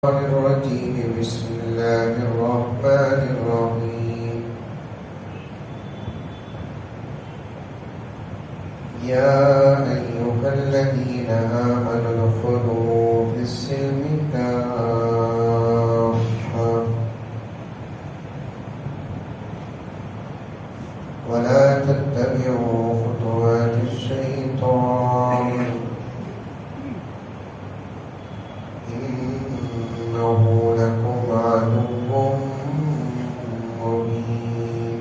الرجيم بسم الله الرحمن الرحيم يا أيها الذين آمنوا ادخلوا في السلم كافة ولا تتبعوا خطوات الشيطان إنه لكم عدو مبين.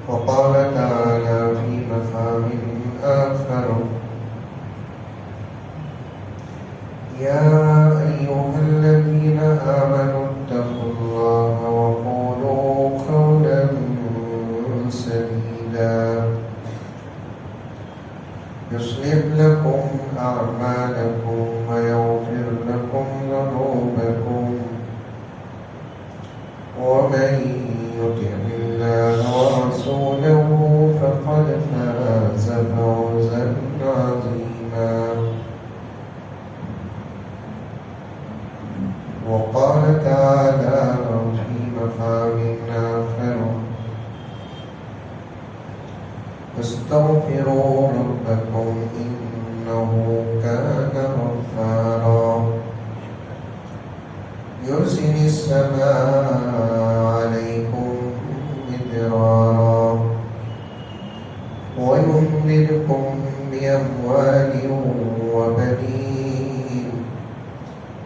وقال تعالى في مقام آخر يا أيها الذين آمنوا اتقوا الله وقولوا قولا سديدا يصلح لكم أعمالكم ويغفر لكم ذنوبكم ومن يطع الله ورسوله فقد فاز فوزا عظيما. وقال تعالى في مقام آخر واستغفروا ربكم إنه كان غفارا يرسل السماء عليكم مدرارا ويمددكم بأموال وبنين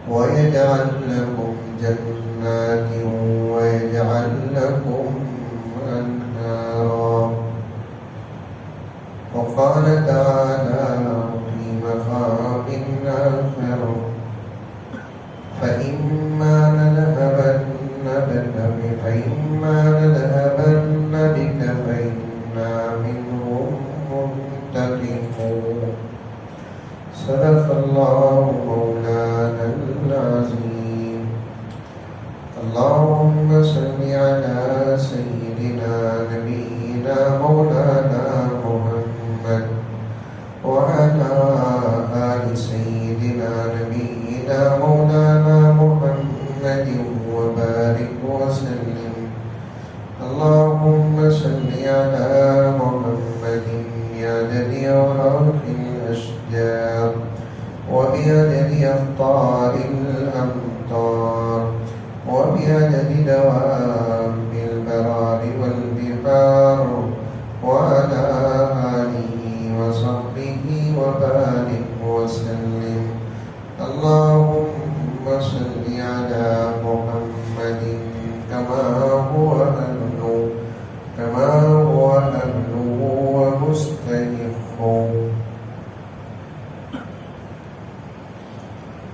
ويجعل لكم جنات ويجعل لكم أنهارا. وقال تعالى في مقام آخر فإما نذهبن بك فإنا منهم منتقمون. صدق الله مولانا العظيم. اللهم صل على سيدنا نبينا مولانا محمد وعلى آل سيدنا نبينا مولانا محمد وبارك وسلم. اللهم صل على محمد بعدد أوراق الأشجار وبعدد أقطار الأمطار وبعدد دواب البرار والبحار وعلى آله وصحبه وبارك وسلم. اللهم صل على محمد كما هو أهله ومستحقه.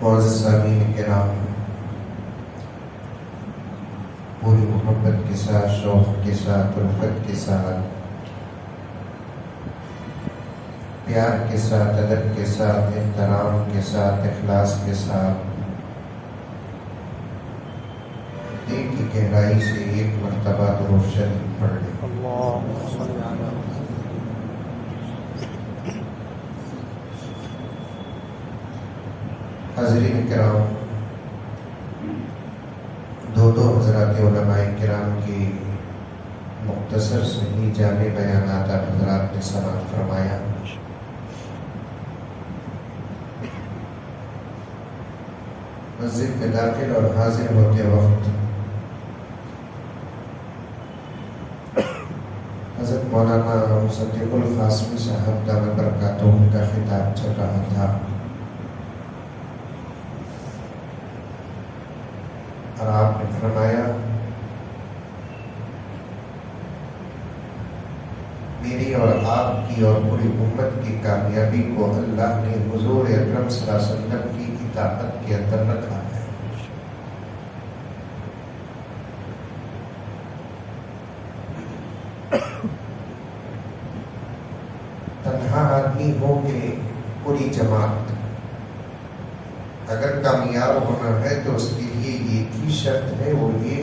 معزز سامعین کرام، پوری محبت کے ساتھ، شوق کے ساتھ، الفت کے ساتھ، پیار کے ساتھ، ادب کے ساتھ، احترام کے ساتھ، اخلاص کے ساتھ دل کی گہرائی سے ایک مرتبہ درود شریف پڑھ لیں۔ حاضرین کرام، دو حضرات علماء کرام کی مختصر صحیح جامع بیانات آپ حضرات نے سماعت فرمایا۔ مسجد میں داخل اور حاضر ہوتے وقت حضرت مولانا مصدق القاسمی صاحب دامت برکاتہ کا خطاب چل رہا تھا، اور آپ نے فرمایا میری اور آپ کی اور پوری امت کی کامیابی کو اللہ نے حضور اکرم صلی اللہ علیہ وسلم کی اطاعت کے اندر رکھا ہے۔ تنہا آدمی ہو کہ پوری جماعت، اگر کامیاب ہونا ہے تو اس کے لیے ایک ہی شرط ہے، وہ یہ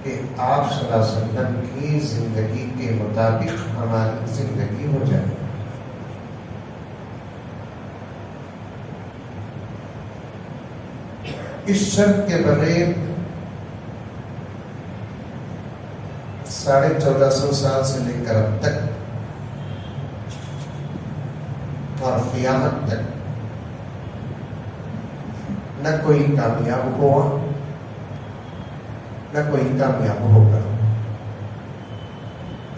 کہ آپ صلی اللہ علیہ وسلم کی زندگی کے مطابق ہماری زندگی ہو جائے۔ اس شرط کے بغیر 1450 سال سے لے کر اب تک اور قیامت تک نہ کوئی کامیاب ہوا نہ کوئی کامیاب ہوگا.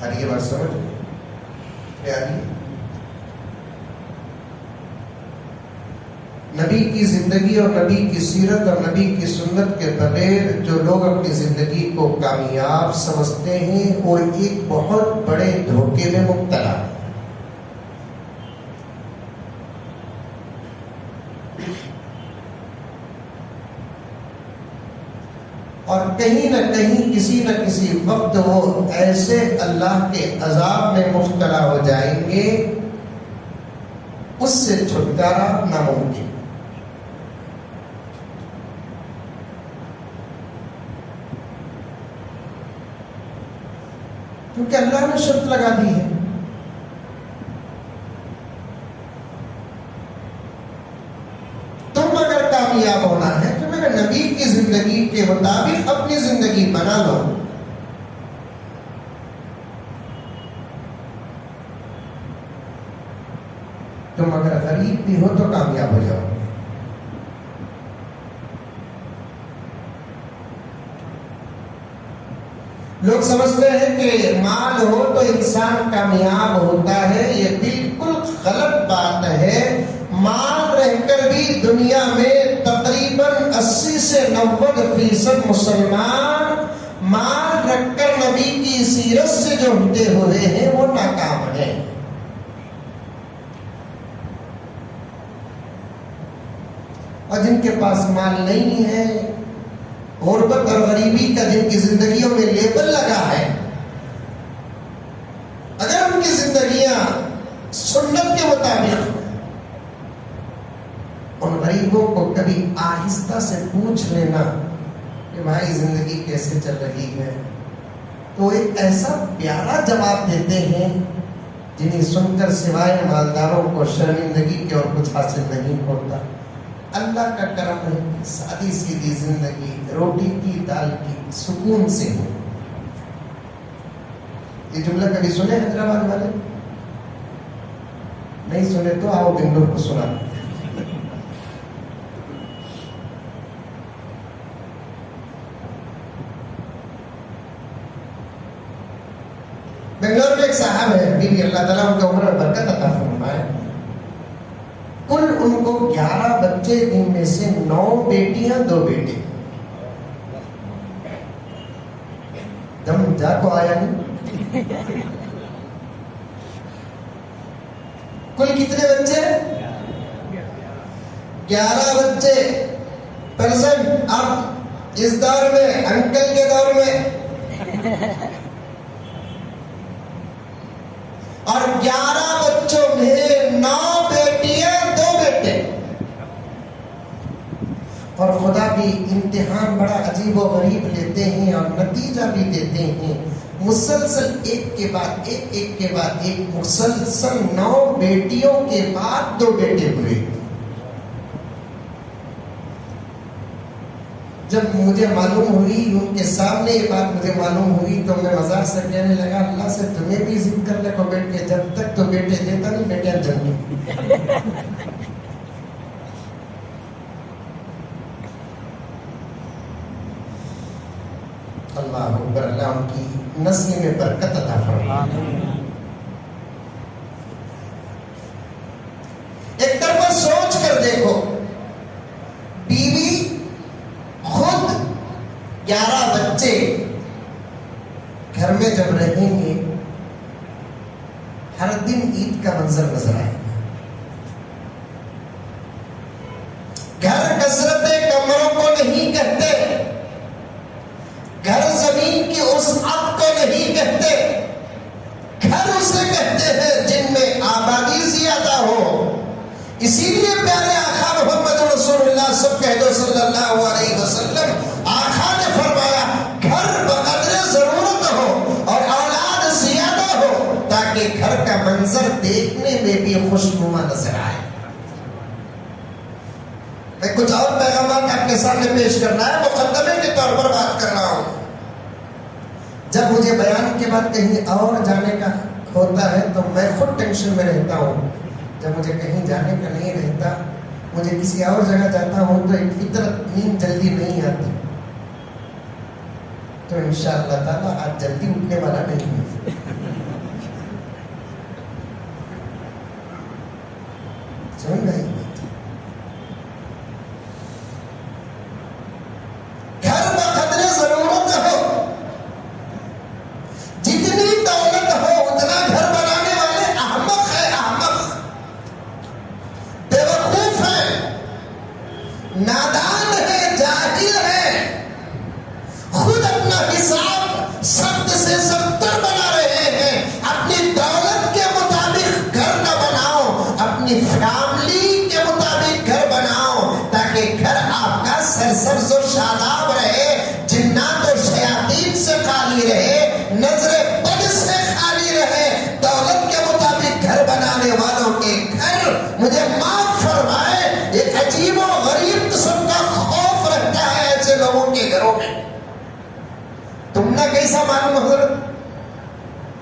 اور یہ بات سمجھ پیاری. نبی کی زندگی اور نبی کی سیرت اور نبی کی سنت کے بغیر جو لوگ اپنی زندگی کو کامیاب سمجھتے ہیں وہ ایک بہت بڑے دھوکے میں مبتلا ہے. اور کہیں نہ کہیں کسی نہ کسی وقت وہ ایسے اللہ کے عذاب میں مبتلا ہو جائیں گے اس سے چھٹکارا ناممکن. کیونکہ اللہ نے شرط لگا دی ہے. تم اگر کامیاب ہونا ہے تو میرے نبی کی زندگی کے مطابق اپنی زندگی بنا لو. تم اگر غریب بھی ہو تو کامیاب ہو جاؤ. لوگ سمجھتے ہیں کہ مال ہو تو انسان کامیاب ہوتا ہے. یہ بالکل غلط بات ہے. مال رہ کر بھی دنیا میں تقریباً 80 سے 90% مسلمان مال رکھ کر نبی کی سیرت سے جو ہٹے ہوئے ہیں وہ ناکام ہیں. اور جن کے پاس مال نہیں ہے، غربت اور غریبی کا جن کی زندگیوں میں لیبل لگا ہے، اگر ان کی زندگیاں سنت کے مطابق، ان غریبوں کو کبھی آہستہ سے پوچھ لینا کہ بھائی زندگی کیسے چل رہی ہے، تو ایک ایسا پیارا جواب دیتے ہیں جنہیں سن کر سوائے مالداروں کو شرمندگی کے اور کچھ حاصل نہیں ہوتا. اللہ کا کرم ہے، سادی سیدھی زندگی، روٹی کی دال کی، سکون سے ہو. یہ جملہ کبھی سنے حیدرآباد والے؟ نہیں سنے تو آؤ بنگلور کو سنا. بنگلور میں ایک صاحب ہے، بیوی، اللہ تعالیٰ ان کا عمر میں برکت عطا فرمائے. کل ان کو 11 بچے، ان میں سے 9 بیٹیاں 2 بیٹے. دم جا کو آیا نہیں. کل کتنے بچے؟ 11 بچے. پرزنٹ اب اس دور میں، انکل کے دور میں. اور 11 بچوں میں 9 بیٹیاں 2 بیٹے. اور خدا بھی امتحان بڑا عجیب و غریب لیتے ہیں اور نتیجہ بھی دیتے ہیں. مسلسل ایک کے بعد ایک، ایک کے بعد ایک، مسلسل 9 بیٹیوں کے بعد 2 بیٹے ہوئے. جب مجھے معلوم ہوئی، ان کے سامنے یہ بات مجھے معلوم ہوئی، تو میں مزاق سے کہنے لگا اللہ سے تمہیں بھی ضد کرنے کو بیٹھ کے، جب تک تو بیٹے دیتا نہیں بیٹیاں جنگی. اللہ اکبر. اللہ ان کی نسل میں برکت عطا فرمائے. ایک طرف سوچ کر دیکھو، بیوی، خود 11 بچے، گھر میں جب رہیں گے ہر دن عید کا منظر نظر آئے گا. گھر کثرت کمروں کو نہیں کہتے، گھر زمین کی وسعت کو نہیں کہتے، گھر اسے کہتے ہیں جن میں آبادی زیادہ ہو. اسی لیے پیارے آقا محمد رسول اللہ سب کہہ دو صلی اللہ علیہ وسلم، آقا نے فرمایا گھر بقدر ضرورت ہو اور اولاد زیادہ ہو تاکہ گھر کا منظر دیکھنے میں بھی خوشنما نظر آئے. میں کچھ اور پیغامات آپ کے سامنے پیش کرنا ہے، مقدمے کے طور پر بات کر رہا ہوں۔ جب مجھے بیان کے بعد کہیں اور جانے کا ہوتا ہے تو میں خود ٹینشن میں رہتا ہوں۔ جب مجھے کہیں جانے کا نہیں رہتا، مجھے کسی اور جگہ جاتا ہوں تو ایک فطرت نیند جلدی نہیں آتی۔ تو انشاءاللہ تعالیٰ آج جلدی اٹھنے والا نہیں ہے۔ سمجھ گئے؟ گھر بقدر ضرورت ہو، جتنی دولت ہو اتنا گھر بنانے والے احمق ہے، احمق بیوقوف ہے، نادان ہے، جاہل ہے، خود اپنا حساب سخت سے سختر بنا رہے ہیں۔ اپنی دولت کے مطابق گھر نہ بناؤ، اپنی فیملی کے مطابق گھر بناؤ، تاکہ گھر آپ کا سرسبز و شاداب رہے، جنات و شیاطین سے خالی رہے، نظر بد سے خالی رہے۔ دولت کے مطابق گھر بنانے والوں کے گھر، مجھے معاف فرمائے، ایک عجیب و غریب قسم کا خوف رہتا ہے ایسے لوگوں کے گھروں میں۔ تم نے کیسا معلوم حضرت؟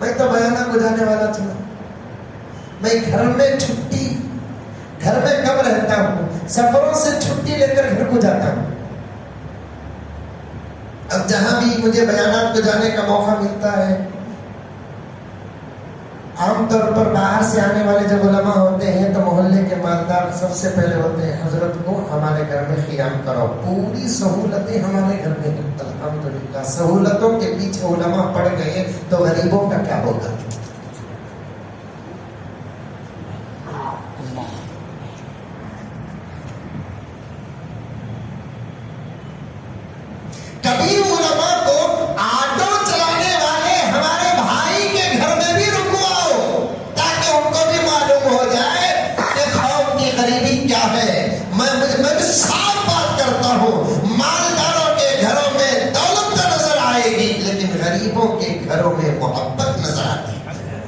میں تو بیانہ کو جانے والا تھا، میں گھر میں چھٹی، گھر میں کب رہتا ہوں، سفروں سے چھٹی لے کر گھر کو جاتا ہوں۔ اب جہاں بھی مجھے بیانات کو جانے کا موقع ملتا ہے، عام طور پر باہر سے آنے والے جب علماء ہوتے ہیں تو محلے کے مالدار سب سے پہلے ہوتے ہیں، حضرت کو ہمارے گھر میں قیام کراؤ، پوری سہولتیں ہمارے گھر میں ہیں۔ الحمدللہ سہولتوں کے پیچھے علماء پڑ گئے تو غریبوں کا کیا ہوگا؟ کبھی علماء کو آٹو چلانے والے ہمارے بھائی کے گھر میں بھی رکواؤ، تاکہ ان کو بھی معلوم ہو جائے کہ قوم کی غریبی کیا ہے۔ میں بھی صاف بات کرتا ہوں، مالداروں کے گھروں میں دولت تو نظر آئے گی، لیکن غریبوں کے گھروں میں محبت نظر آتی ہے۔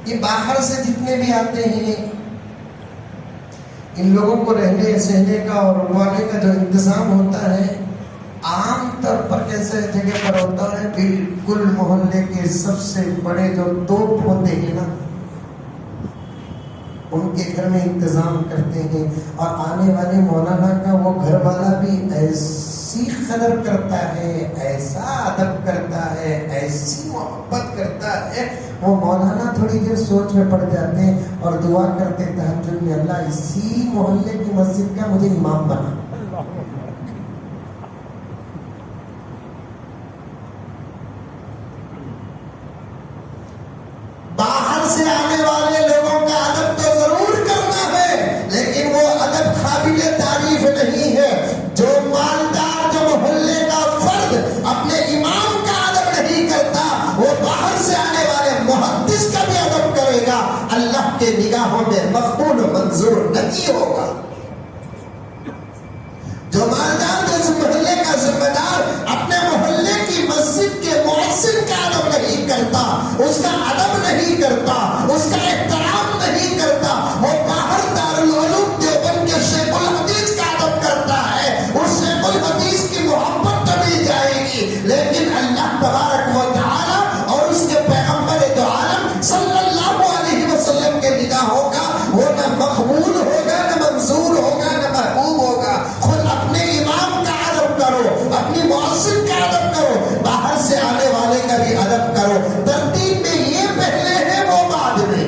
یہ باہر سے جتنے بھی آتے ہیں، ان لوگوں کو رہنے سہنے کا اور رکوانے کا جو انتظام ہوتا ہے، عام طور پر کیسے جگہ پر ہوتا ہے، بالکل محلے کے سب سے بڑے جو توپ ہوتے ہیں نا، ان کے گھر میں انتظام کرتے ہیں۔ اور آنے والے مولانا کا وہ گھر والا بھی ایسی قدر کرتا ہے، ایسا ادب کرتا ہے، ایسی محبت کرتا ہے، وہ مولانا تھوڑی دیر سوچ میں پڑ جاتے ہیں اور دعا کرتے تہجد میں، اللہ اسی محلے کی مسجد کا مجھے امام بنا۔ باہر سے آنے والے لوگوں کا ادب تو ضرور کرنا ہے، لیکن وہ ادب قابل تعریف نہیں ہے۔ جو مالدار، جو محلے کا فرد اپنے امام کا ادب نہیں کرتا، وہ باہر سے آنے والے محدث کا بھی ادب کرے گا، اللہ کے نگاہوں میں مقبول و منظور نہیں ہوگا۔ جو مالدار، جو محلے کا ذمہ دار اپنے محلے کی مسجد کے مؤذن کا ادب نہیں کرتا، اس کا ادب نہیں کرتا، اس کا احترام نہیں کرتا، وہ باہر دارالعلوم دیوبند کے شیخ الحدیث کا ادب کرتا ہے، اس شیخ الحدیث کی محبت تو مل جائے گی، لیکن اللہ تبارک و تعالی اور اس کے پیغمبر دو عالم صلی اللہ علیہ وسلم کے نگاہوں کا وہ نہ مقبول ہوگا، نہ منظور ہوگا، نہ محبوب ہوگا۔ خود اپنے امام کا ادب کرو، اپنی مؤذن کا ادب کرو، باہر سے آنے والے کا بھی ادب کرو۔ ترتیب میں یہ پہلے ہے، وہ بعد میں۔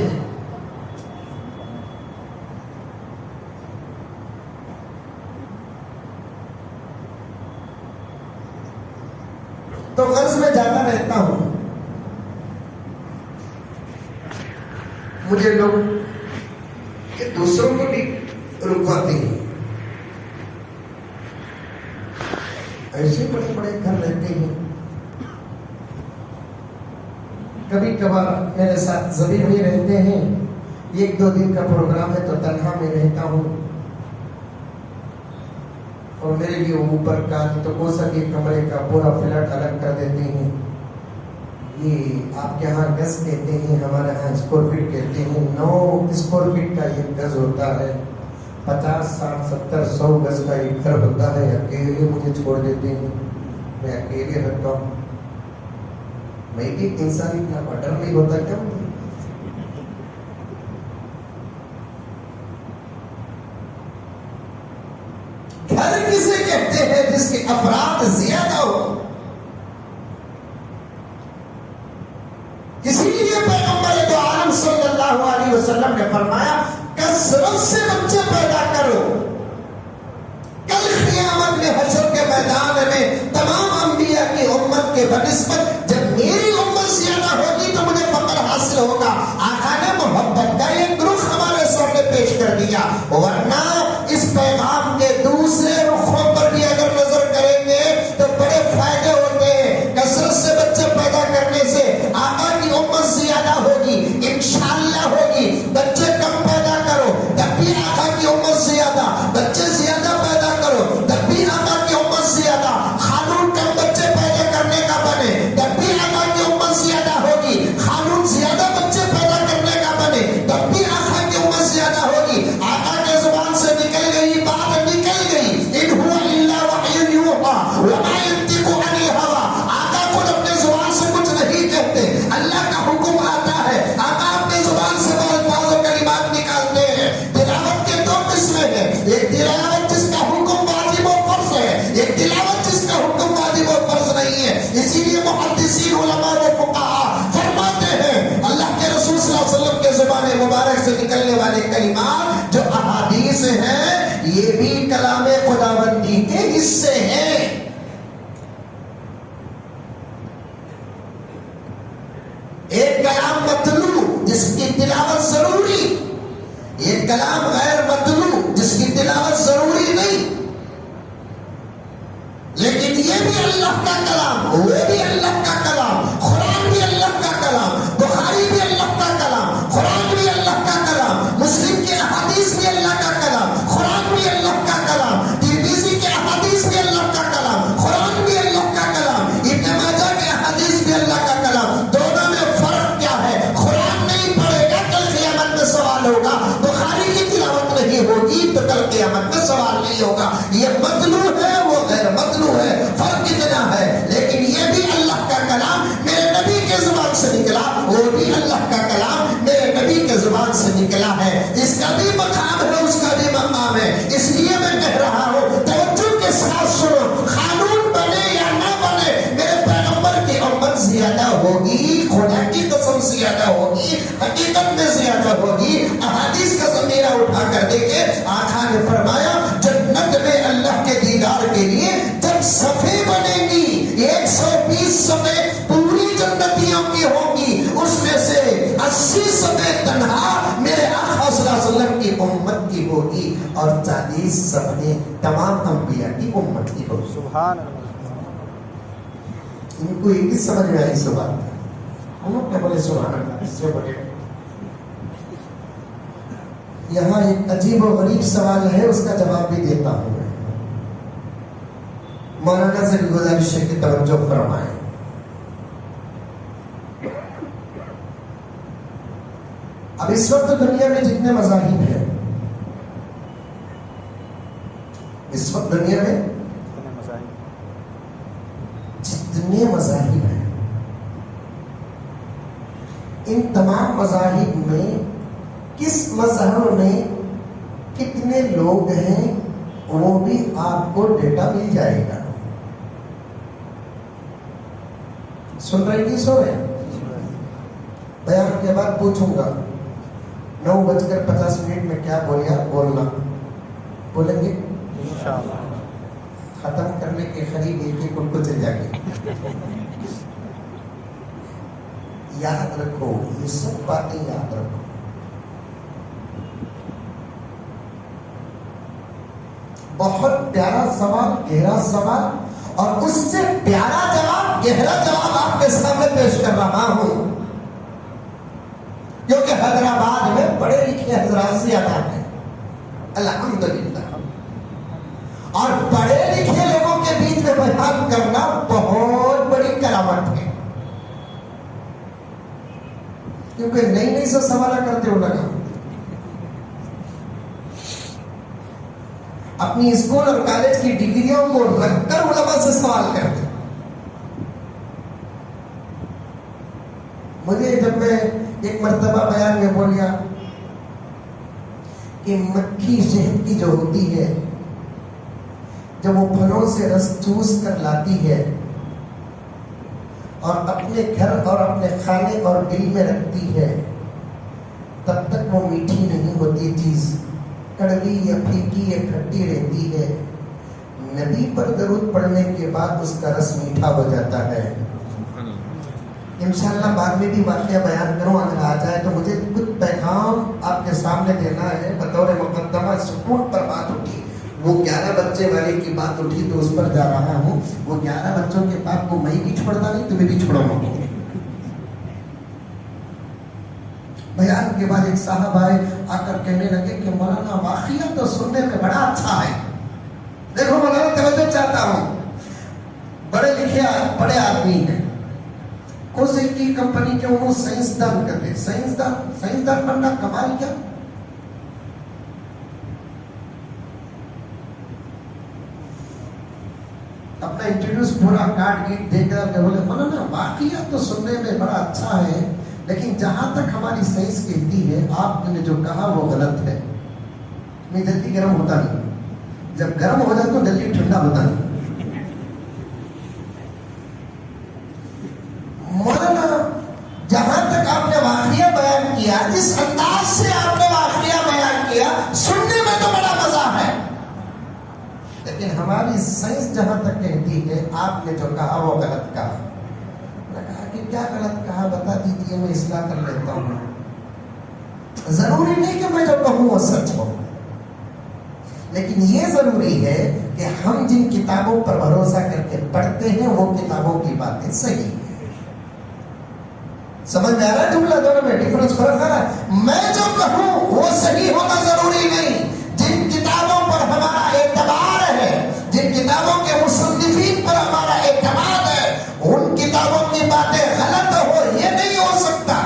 تو غرض میں جاتا رہتا ہوں، مجھے لوگ کہ دوسروں کو بھی رکواتے ہیں، ایسے بڑے بڑے گھر رہتے ہیں۔ کبھی کبھار میرے ساتھ زبیر بھی رہتے ہیں، ایک دو دن کا پروگرام ہے تو تنہا میں رہتا ہوں، اور میرے لیے اوپر کا تو کوسا کے کمرے کا پورا فلیٹ الگ کر دیتے ہیں۔ یہ آپ کے ہاں گز کہتے ہیں، ہمارے ہاں اسکوائر فٹ کہتے ہیں. 9 اسکوائر فٹ کا ایک گز ہوتا ہے. 50 60 70 100 گز کا ایک گھر ہوتا ہے. اکیلے مجھے چھوڑ دیتے ہیں, میں اکیلے رہتا ہوں. میں بھی انسان اتنا بڑا نہیں ہوتا کیا؟ گھر کسے کہتے ہیں جس کے افراد زیادہ ہو؟ اسی لیے پیغمبر دو عالم صلی اللہ علیہ وسلم نے فرمایا کثرت سے بچے پیدا کرو. کل قیامت میں حشر کے میدان میں تمام انبیاء کی امت کے بنسبت جب میری امت زیادہ ہوگی تو مجھے فخر حاصل ہوگا. آقا نے محبت کا ایک رخ ہمارے سامنے پیش کر دیا, ورنہ اس پیغام کے دوسرے رخوں پر بھی اگر نظر کریں گے تو بڑے فائدے ہوتے ہیں. کثرت سے بچے پیدا کرنے سے آقا کی امت زیادہ ہوگی, انشاءاللہ ہوگی. بچے کم پیدا کرو تب بھی آقا کی امت زیادہ, بچے زیادہ پیدا کرو تب بھی آقا کی امت زیادہ. قانون کم بچے پیدا کرنے کا بنے تب بھی آقا کی امت زیادہ ہوگی. قانون زیادہ بچے پیدا کرنے کا بنے تب بھی آقا کی امت زیادہ ہوگی. آقا کے زبان سے نکل گئی بات نکل گئی, ان هو الا وحی یوحی وما ینطق عن الهوى. آقا خود اپنے زبان سے کچھ نہیں کہتے, اللہ کا حکم آتا ہے. آقا اپنے زبان سے الفاظ و کلمات نکالتے ہیں. تلاوت کے 2 قسمیں ہیں, ایک تلاوت جس کا حکم واجب و فرض ہے, ایک تلاوت جس کا حکم واجب و فرض نہیں ہے. اسی لیے محدثین علماء و فقہاء فرماتے ہیں اللہ کے رسول صلی اللہ علیہ وسلم کے زبان مبارک سے نکلنے والے کلمات جو احادیث ہیں یہ بھی کلام خداوندی کے حصے ہیں. ایک کلام مطلوع جس کی تلاوت ضروری, ایک کلام غیر مطلوع جس کی تلاوت ضروری نہیں, لیکن یہ بھی اللہ کا کلام, وہ بھی اللہ کا کلام. قرآن بھی اللہ کا کلام, بخاری بھی اللہ کا کلام, قرآن بھی اللہ کا کلام, مسلم کے احادیث بھی اللہ کا کلام, قرآن بھی اللہ کا کلام, ترمذی کے احادیث بھی اللہ کا کلام, قرآن بھی اللہ کا کلام, ابن ماجہ کے احادیث بھی اللہ کا کلام. دونوں میں فرق کیا ہے؟ قرآن نہیں پڑھے گا کل قیامت میں سوال ہوگا, بخاری کی تلاوت نہیں ہوگی تو کل قیامت میں سوال نہیں ہوگا. یہ مطلوع ہے, وہ غیر مطلوع ہے, فرق اتنا ہے. لیکن یہ بھی اللہ کا کلام میرے نبی کے زبان سے نکلا, وہ بھی اللہ کا کلام میرے نبی کے زبان سے نکلا ہے. اس کا بھی مقام ہے, اس کا بھی مقام ہے. اس لیے میں کہہ رہا ہوں توجہ کے ساتھ سنو, قانون بنے یا نہ بنے میرے پیغمبر کی امت زیادہ ہوگی, خدا کی قسم زیادہ ہوگی, حقیقت میں زیادہ ہوگی. احادیث کا ذخیرہ اٹھا کر دیکھے, آقا نے فرمایا جنت میں اللہ کے دیدار کے لیے جب صفیں بنے گی 120 صفیں پوری جنتیوں کی ہوں گی, اس میں سے 80 صفیں تنہا میرے آقا صلی اللہ علیہ وسلم کی امت کی ہوگی, اور 40 صفیں تمام انبیاء کی امت کی ہوگی. سبحان اللہ. ان کو ایک ہی سمجھ میں آئی سو بات, ہم لوگ کیا بولے سبحان اللہ, اس سے بڑے. یہاں ایک عجیب و غریب سوال ہے, اس کا جواب بھی دیتا ہوں میں. مولانا سے بھی گزارش ہے کہ توجہ فرمائیں. اب اس وقت دنیا میں جتنے مذاہب ہیں, اس وقت دنیا میں جتنے مذاہب ہیں, ان تمام مذاہب میں کس مذہب میں کتنے لوگ ہیں وہ بھی آپ کو ڈیٹا مل جائے گا. سن رہے کہ سو رہے؟ بیان کے بعد پوچھوں گا 9:50 میں کیا بولنا بولیں گے انشاءاللہ. ختم کرنے کے قریب ایک ایک ان کو چل جائیں گے. یاد رکھو, یہ سب باتیں یاد رکھو. بہت پیارا سوال, گہرا سوال, اور اس سے پیارا جواب, گہرا جواب آپ کے سامنے پیش کر رہا ہوں, کیونکہ حیدرآباد میں پڑھے لکھے حضرات زیادہ ہیں الحمدللہ, اور پڑھے لکھے لوگوں کے بیچ میں بیان کرنا بہت بڑی کرامت ہے. کیونکہ نئی نئی سے سوالہ کرتے ہو لگا. اپنی اسکول اور کالج کی ڈگریوں کو رکھ کر علماء سے سوال کرتے. مجھے جب میں ایک مرتبہ بیان میں بولیا کہ مکھی شہد کی جو ہوتی ہے جب وہ پھلوں سے رس چوس کر لاتی ہے اور اپنے گھر اور اپنے خانے اور دل میں رکھتی ہے تب تک وہ میٹھی نہیں ہوتی چیز، کڑوی یا پھیکی یا کھٹی رہتی ہے. نبی پر درود پڑھنے کے بعد اس کا رس میٹھا ہو جاتا ہے. انشاءاللہ بعد میں بھی واقعہ بیان کروں اگر آ جائے تو. مجھے کچھ پیغام آپ کے سامنے دینا ہے بطور مقدمہ. سکون پر بات اٹھی، وہ 11 بچے والے کی بات اٹھی تو اس پر جا رہا ہوں. وہ 11 بچوں کے بعد کو میں بھی چھوڑتا نہیں، تمہیں بھی چھوڑوں گا. بیان کے بعد ایک صاحب آئے، آ کر کہنے لگے کہ مولانا واقعہ تو سننے میں بڑا اچھا ہے. دیکھو مولانا توجہ چاہتا ہوں، بڑے لکھے بڑے آدمی ہیں، کوئی کی کمپنی کے انہوں سائنسدان کرتے. سائنسدان بننا کمال کیا. اپنا انٹروڈیوس پورا کارڈ گیٹ دے کر بولے مولانا واقعہ تو سننے میں بڑا اچھا ہے لیکن جہاں تک ہماری سائنس کہتی ہے آپ نے جو کہا وہ غلط ہے. میں جلدی گرم ہوتا نہیں، جب گرم ہو جاتا تو جلدی ٹھنڈا ہوتا نہیں. مولانا جہاں تک آپ نے واقعہ بیان کیا، جس انداز سے آپ نے واقعہ بیان کیا، سننے میں تو بڑا مزہ ہے، لیکن ہماری سائنس جہاں تک کہتی ہے آپ نے جو کہا وہ غلط کہا. میں کہا کہ کیا غلط کہا بتا دیجیے، میں اصلاح کر لیتا ہوں. ضروری نہیں کہ میں جو کہوں وہ سچ ہو، لیکن یہ ضروری ہے کہ ہم جن کتابوں پر بھروسہ کر کے پڑھتے ہیں وہ کتابوں کی باتیں صحیح ہیں. سمجھ میں آ رہا ہے جملہ دونوں میں ڈفرنس فرق ہے. میں جو کہوں وہ صحیح ہونا ضروری نہیں. جن کتابوں پر ہمارا اعتبار ہے، جن کتابوں کے مصنفین پر ہمارا اعتماد ہے، ان کتابوں کی باتیں غلط ہو یہ نہیں ہو سکتا.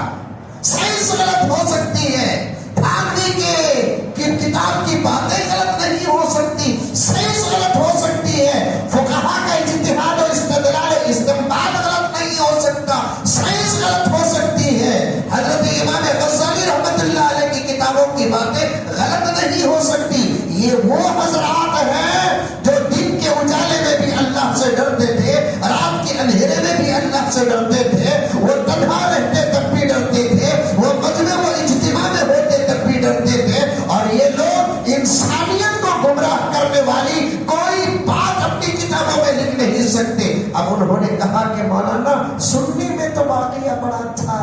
سائنس غلط ہو سکتی ہے، گاندھی کی کتاب کی باتیں غلط نہیں ہو سکتی، سائنس غلط ہو سکتی ہے. فقہا کا اجتہاد و استدلال استنباط غلط نہیں ہو سکتا، سائنس غلط ہو سکتی ہے. حضرت امام غزالی رحمت اللہ علیہ کی کتابوں کی باتیں غلط نہیں ہو سکتی. یہ وہ حضرات ہیں جو دن کے اجالے میں بھی اللہ سے ڈرتے تھے، رات کے اندھیرے میں بھی اللہ سے ڈرتے تھے. وہ تنہا رہتے تب بھی ڈرتے تھے، وہ مجمع و اجتماع میں ہوتے تب بھی ڈرتے تھے. اور یہ لوگ انسانیت کو گمراہ کرنے والی کوئی بات اپنی کتابوں میں لکھ نہیں سکتے. اب انہوں نے کہا کہ مولانا سننے میں تو واقعہ بڑا اچھا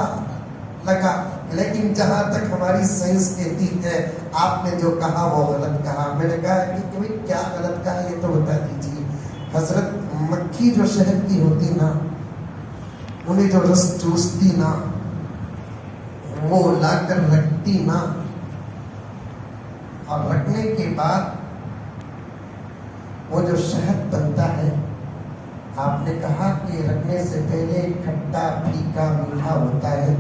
لگا، لیکن جہاں تک ہماری سائنس کہتی ہے آپ نے جو کہا وہ غلط کہا. میں نے کہا کہ کیا غلط کہا یہ تو بتا دیجیے. حضرت مکھی جو شہد کی ہوتی نا، انہیں جو رس چوستی نا، وہ لا کر رکھتی نا، اور رکھنے کے بعد وہ جو شہد بنتا ہے، آپ نے کہا کہ رکھنے سے پہلے کھٹا پھیکا میٹھا ہوتا ہے،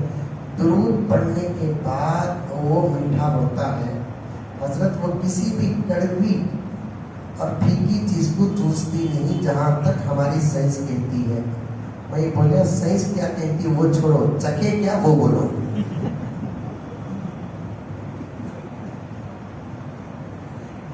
درود پڑھنے کے بعد وہ میٹھا ہوتا ہے. حضرت وہ کسی بھی کڑوی اور پھیکی چیز کو چوستی نہیں جہاں تک ہماری سائنس کہتی ہے. میں بولے سائنس کیا کہتی ہے وہ چھوڑو، چکے کیا وہ بولو.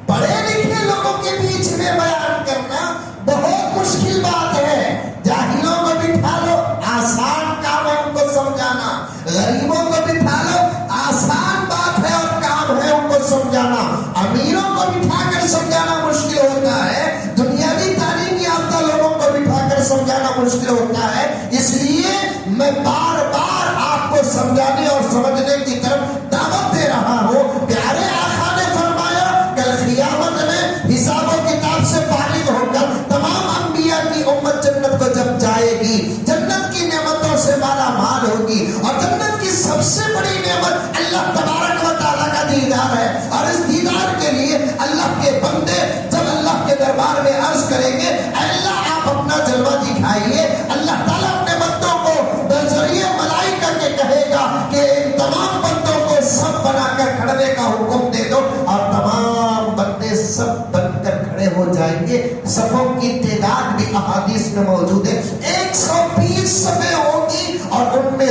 پڑھے لکھے لوگوں کے بیچ میں بیان کرنا بہت مشکل بات ہے. جاہلوں کو بٹھا لو، آسان کام ہے ان کو سمجھانا. غریبوں کو بٹھا لو، آسان بات ہے اور کام ہے ان کو سمجھانا. امیروں کو بٹھا کر سمجھانا مشکل ہوتا ہے، دنیاوی تعلیم یافتہ لوگوں کو بٹھا کر سمجھانا مشکل ہوتا ہے. اس لیے میں بار بار آپ کو سمجھانے اور سمجھنے کی طرف دعوت دے رہا ہوں. پیارے آقا نے فرمایا کل قیامت میں حساب و کتاب سے فارغ ہو کر تمام انبیاء کی امت جنت کو جب جائے گی، جنت کی نعمتوں سے مالا مال ہوگی. اور جنت کی سب سے بڑی نعمت اللہ تبارک و تعالیٰ کا دیدار ہے. اور اس دیدار کے لیے اللہ کے بندے جب اللہ کے دربار میں عرض کریں گے اے اللہ آپ اپنا جلوہ دکھائیے، اللہ تعالیٰ اپنے بندوں کو بذریعہ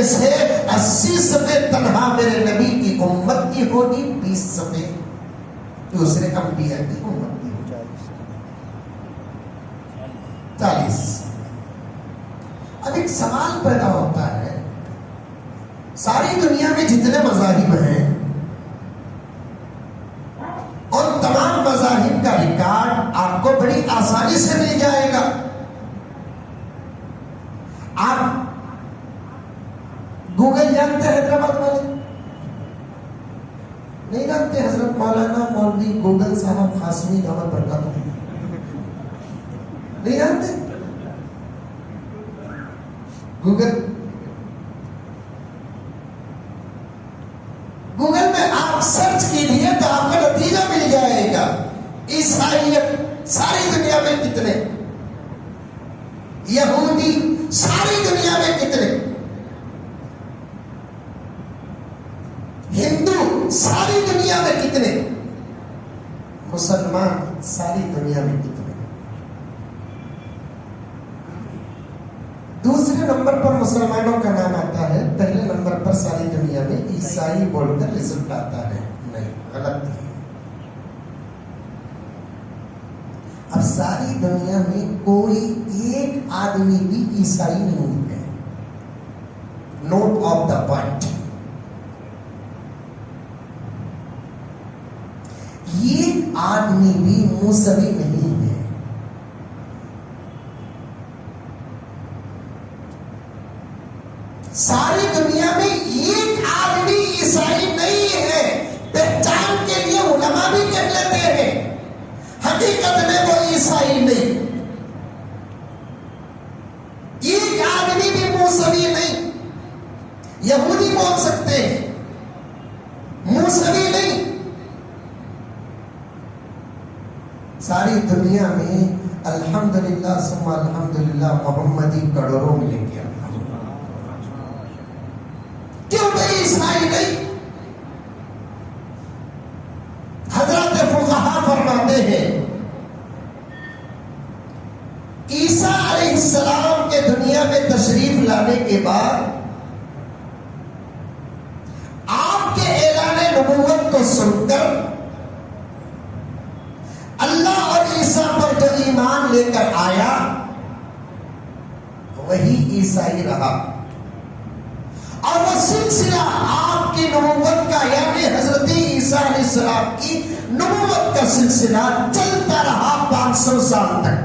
سے 80 صفحے تنہا میرے نبی کی امت کی ہوگی، 20 صفحے دوسرے انبیاء کی امت کی ہوگی، 40۔ اب ایک سوال پیدا ہوتا ہے، ساری دنیا میں جتنے مذاہب ہیں اور تمام مذاہب کا ریکارڈ آپ کو بڑی آسانی سے مل جائے گا۔ آپ گوگل جانتے ہیں حیدرآباد والے؟ نہیں جانتے؟ حضرت مولانا مولوی گوگل صاحب قاسمی دعوت برکات نہیں جانتے؟ گوگل میں آپ سرچ کیجیے تو آپ کا نتیجہ مل جائے گا۔ عیسائیت ساری دنیا میں کتنے، یہودی ساری دنیا میں کتنے، ہندو ساری دنیا میں کتنے، مسلمان ساری دنیا میں کتنے۔ دوسرے نمبر پر مسلمانوں کا نام آتا ہے، پہلے نمبر پر ساری دنیا میں عیسائی بول کر رزلٹ آتا ہے۔ نہیں، غلط ہے۔ اب ساری دنیا میں کوئی ایک آدمی بھی عیسائی نہیں ہے۔ نوٹ آف دا پوائنٹ، ایک آدمی بھی موسوی نہیں ہے۔ ساری دنیا میں ایک آدمی عیسائی نہیں ہے۔ پہچان کے لیے علماء بھی کہہ لیتے ہیں، حقیقت میں وہ عیسائی نہیں۔ ایک آدمی بھی موسوی نہیں۔ یہودی بول سکتے ہیں، موسوی نہیں۔ ساری دنیا میں الحمدللہ ثم الحمدللہ محمدی کروڑوں ملیں گے۔ کیوں بھائی عیسائی نہیں؟ حضرت فقہا فرماتے ہیں عیسیٰ علیہ السلام کے دنیا میں تشریف لانے کے بعد آپ کے اعلان نبوت کو سن کر اللہ اور عیسیٰ پر جو ایمان لے کر آیا وہی عیسائی رہا، اور وہ سلسلہ آپ کی نبوت کا یعنی حضرت عیسیٰ علیہ السلام کی نبوت کا سلسلہ چلتا رہا 500 سال تک۔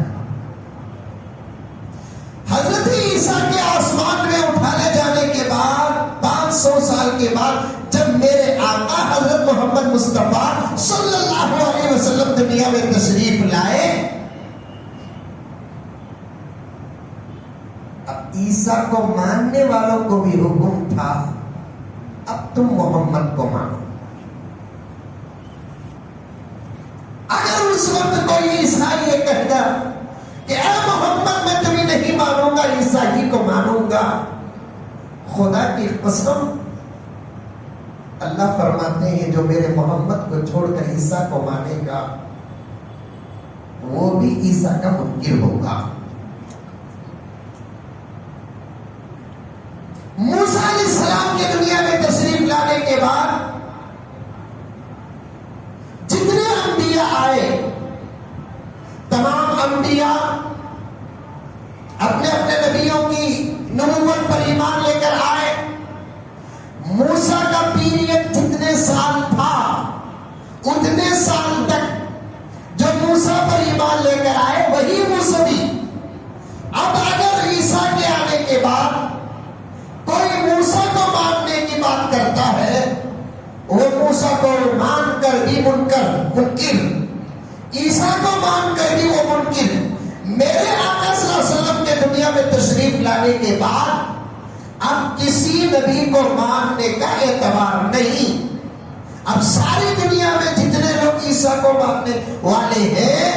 حضرت عیسیٰ کے آسمان میں اٹھائے جانے کے بعد 500 سال کے بعد جب میرے آقا حضرت محمد مصطفیٰ صلی اللہ علیہ وسلم دنیا میں تشریف لائے، اب عیسیٰ کو ماننے والوں کو بھی حکم تھا اب تم محمد کو مانو۔ اگر اس وقت کوئی عیسائی یہ کہتا کہ اے محمد میں تمہیں نہیں مانوں گا، عیسائی کو مانوں گا، خدا کی قسم اللہ فرماتے ہیں جو میرے محمد کو چھوڑ کر عیسیٰ کو مانے گا وہ بھی عیسیٰ کا منکر ہوگا۔ موسیٰ علیہ السلام کی دنیا میں تشریف لانے کے بعد جتنے انبیاء آئے، تمام انبیاء اپنے اپنے نبیوں کی نبوت پر ایمان لے کر آئے۔ موسیٰ کا پیریڈ جتنے سال تھا اتنے سال تک جو موسیٰ پر ایمان لے کر آئے وہی موسوی۔ اب اگر عیسیٰ کے آنے کے بعد کوئی موسیٰ کو ماننے کی بات کرتا ہے وہ موسیٰ کو مان کر بھی منکر، عیسیٰ کو مان کر بھی وہ منکر۔ میرے آقا صلی اللہ علیہ وسلم کے دنیا میں تشریف لانے کے بعد اب کسی نبی کو ماننے کا اعتبار نہیں۔ اب ساری دنیا میں جتنے لوگ عیسیٰ کو ماننے والے ہیں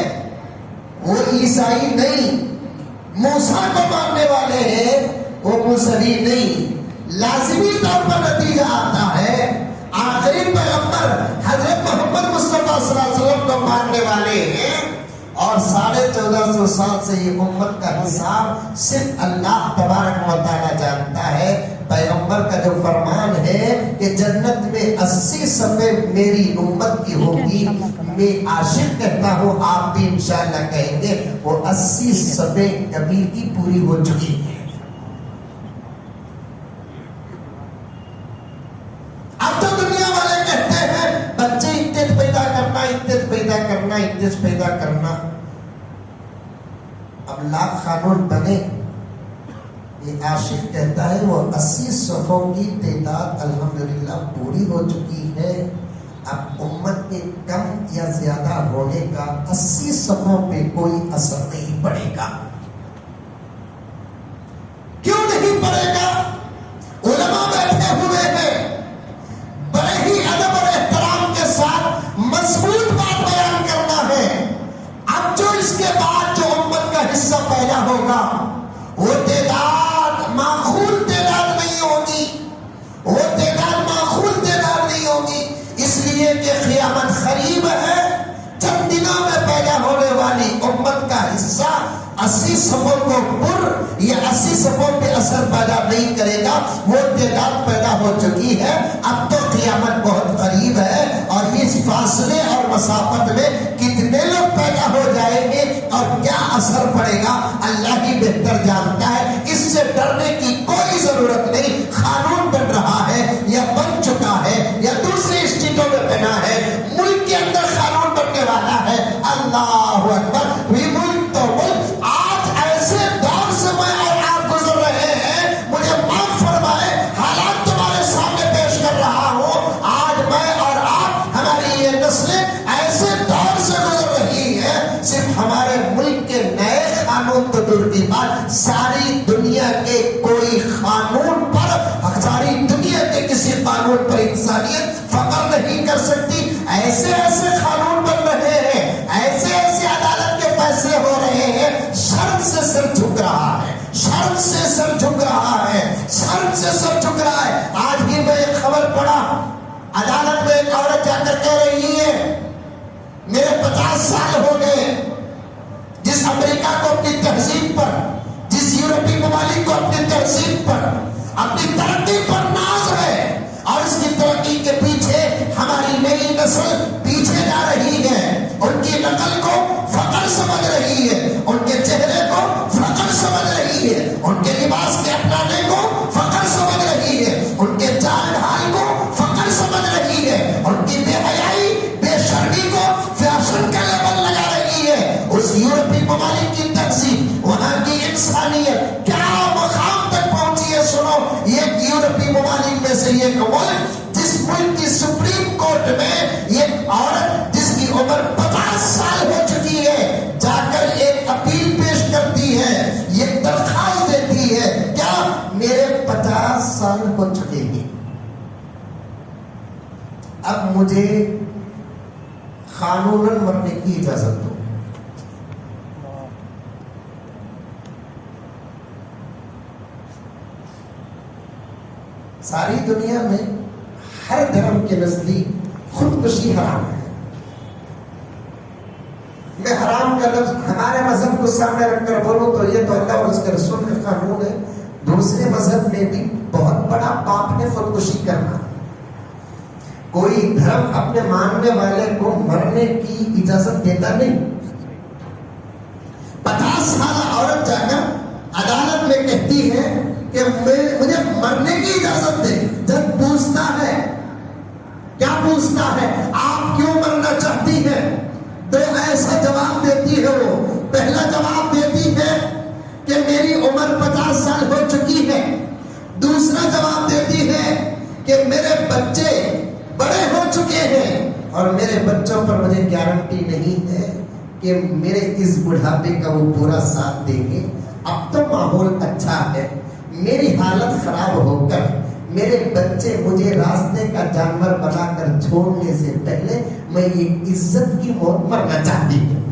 وہ عیسائی نہیں، موسیٰ کو ماننے والے ہیں وہ موسوی نہیں۔ لازمی طور پر نتیجہ آتا ہے آخری پیغمبر حضرت محمد مصطفیٰ صلی اللہ علیہ وسلم کو ماننے والے ہیں، اور 1450 سال سے یہ امت کا حساب صرف اللہ تبارک و تعالیٰ جانتا ہے۔ پیغمبر کا جو فرمان ہے کہ جنت میں 80 صفحے میری امت کی ہوگی، میں عاشق کہتا ہوں، آپ بھی انشاءاللہ کہیں گے وہ 80 صفحے کبھی کی پوری ہو چکی ہے۔ اب تو دنیا والے کہتے ہیں بچے اتنے پیدا کرنا، اتنے پیدا کرنا، اتنے پیدا کرنا، اب لاکھ قانون بنے، یہ عاشق کہتا ہے وہ 80 صفوں کی تعداد الحمدللہ پوری ہو چکی ہے، اب امت کے کم یا زیادہ ہونے کا 80 صفوں پہ کوئی اثر نہیں پڑے گا۔ کیوں نہیں پڑے گا؟ علماء بیٹھے ہوئے ہیں، بڑے ہی ادب اور احترام کے ساتھ مضبوط بات بیان کرنا ہے۔ اب جو اس کے بعد جو امت کا حصہ پیدا ہوگا وہ تعداد معقول تعداد نہیں ہوگی، وہ تعداد معقول تعداد نہیں ہوگی، اس لیے کہ قیامت قریب ہے۔ چند دنوں میں پیدا ہونے والی امت کا حصہ 80 صفوں کو پر یا 80 صفوں پہ اثر پیدا نہیں کرے گا، وہ تعداد پیدا ہو چکی ہے۔ اب تو قیامت بہت قریب ہے اور اس فاصلے اور مسافت میں کتنے لوگ پیدا ہو جائیں گے اور کیا اثر پڑے گا اللہ ہی بہتر جانتا ہے۔ اس سے ڈرنے کی کوئی ضرورت نہیں۔ قانون بن رہا ہے یا بن چکا ہے یا دوسری اسٹیٹوں میں بنا ہے، ملک کے اندر قانون بننے والا ہے۔ اللہ اکبر، ملک تو ملک۔ آج ایسے دور سے میں اور آپ گزر رہے ہیں، مجھے معاف فرمائے، حالات تمہارے سامنے پیش کر رہا ہوں۔ آج میں اور آپ، ہماری یہ نسلیں ایسے دور سے گزر رہی ہے، صرف ہمارے ملک کے نئے قانون تو دور کی بات، ساری دنیا کے کوئی قانون پر، ساری دنیا کے کسی قانون پر انسانیت فخر نہیں کر سکتی۔ ایسے ایسے قانون بن رہے ہیں، ایسے ایسے عدالت کے فیصلے ہو رہے ہیں، شرم سے سر جھک رہا ہے، شرم سے سر جھک رہا ہے، شرم سے سر جھک رہا ہے۔ آج ہی میں ایک خبر پڑھا، عدالت میں ایک عورت جا کر کہہ رہی ہے میرے 50 سال ہو گئے، جس امریکہ کو اپنی تہذیب پر، جس یورپی ممالک کو اپنی تہذیب پر، اپنی ترقی پر ناز ہے، اور اس کی ترقی کے پیچھے ہماری نئی نسل پیچھے جا رہی ہے، ان کی نقل کو فخر سمجھ رہی ہے، ان کے چہرے کو فخر سمجھ رہی ہے، ان کے لباس کے اپنانے کو فخر سمجھ رہی ہے، ان کے چال ڈھال کو فخر سمجھ رہی ہے، ان کی بے حیائی بے شرمی کو فیشن کا لیبل لگا رہی ہے۔ اس یورپی ممالک کی تہذیب، وہاں کی انسانیت کیا مقام تک پہنچی ہے سنو۔ یہ یورپی ممالک میں سے ایک ملک، جس ملک کی سپریم کورٹ میں ایک عورت جس کی عمر 50 سال ہو چکی ہے جا کر ایک اپیل پیش کرتی ہے، ایک درخواست دیتی ہے، کیا میرے 50 سال ہو چکے ہیں، اب مجھے قانوناً مرنے کی اجازت دو۔ ساری دنیا میں ہر دھرم کے نزدیک خودکشی حرام ہے۔ میں حرام کا لفظ ہمارے مذہب کو سامنے رکھ کر بولوں تو یہ تو اللہ اور اس کے رسول کا قانون ہے، دوسرے مذہب میں بھی بہت بڑا پاپ ہے خودکشی کرنا۔ کوئی دھرم اپنے ماننے والے کو مرنے کی اجازت دیتا نہیں۔ 50 سال عورت جا کر عدالت میں کہتی ہے کہ مجھے مرنے کی اجازت دے، جب پوچھتا ہے کیا پوچھتا ہے، آپ کیوں مرنا چاہتی ہے، تو ایسا جواب دیتی ہے وہ۔ پہلا جواب دیتی ہے کہ میری عمر 50 سال ہو چکی ہے، دوسرا جواب دیتی ہے کہ میرے بچے بڑے ہو چکے ہیں اور میرے بچوں پر مجھے گارنٹی نہیں ہے کہ میرے اس بڑھاپے کا وہ پورا ساتھ دیں گے۔ اب تو ماحول اچھا ہے، میری حالت خراب ہو کر میرے بچے مجھے راستے کا جانور بنا کر چھوڑنے سے پہلے میں ایک عزت کی موت مرنا چاہتی ہوں۔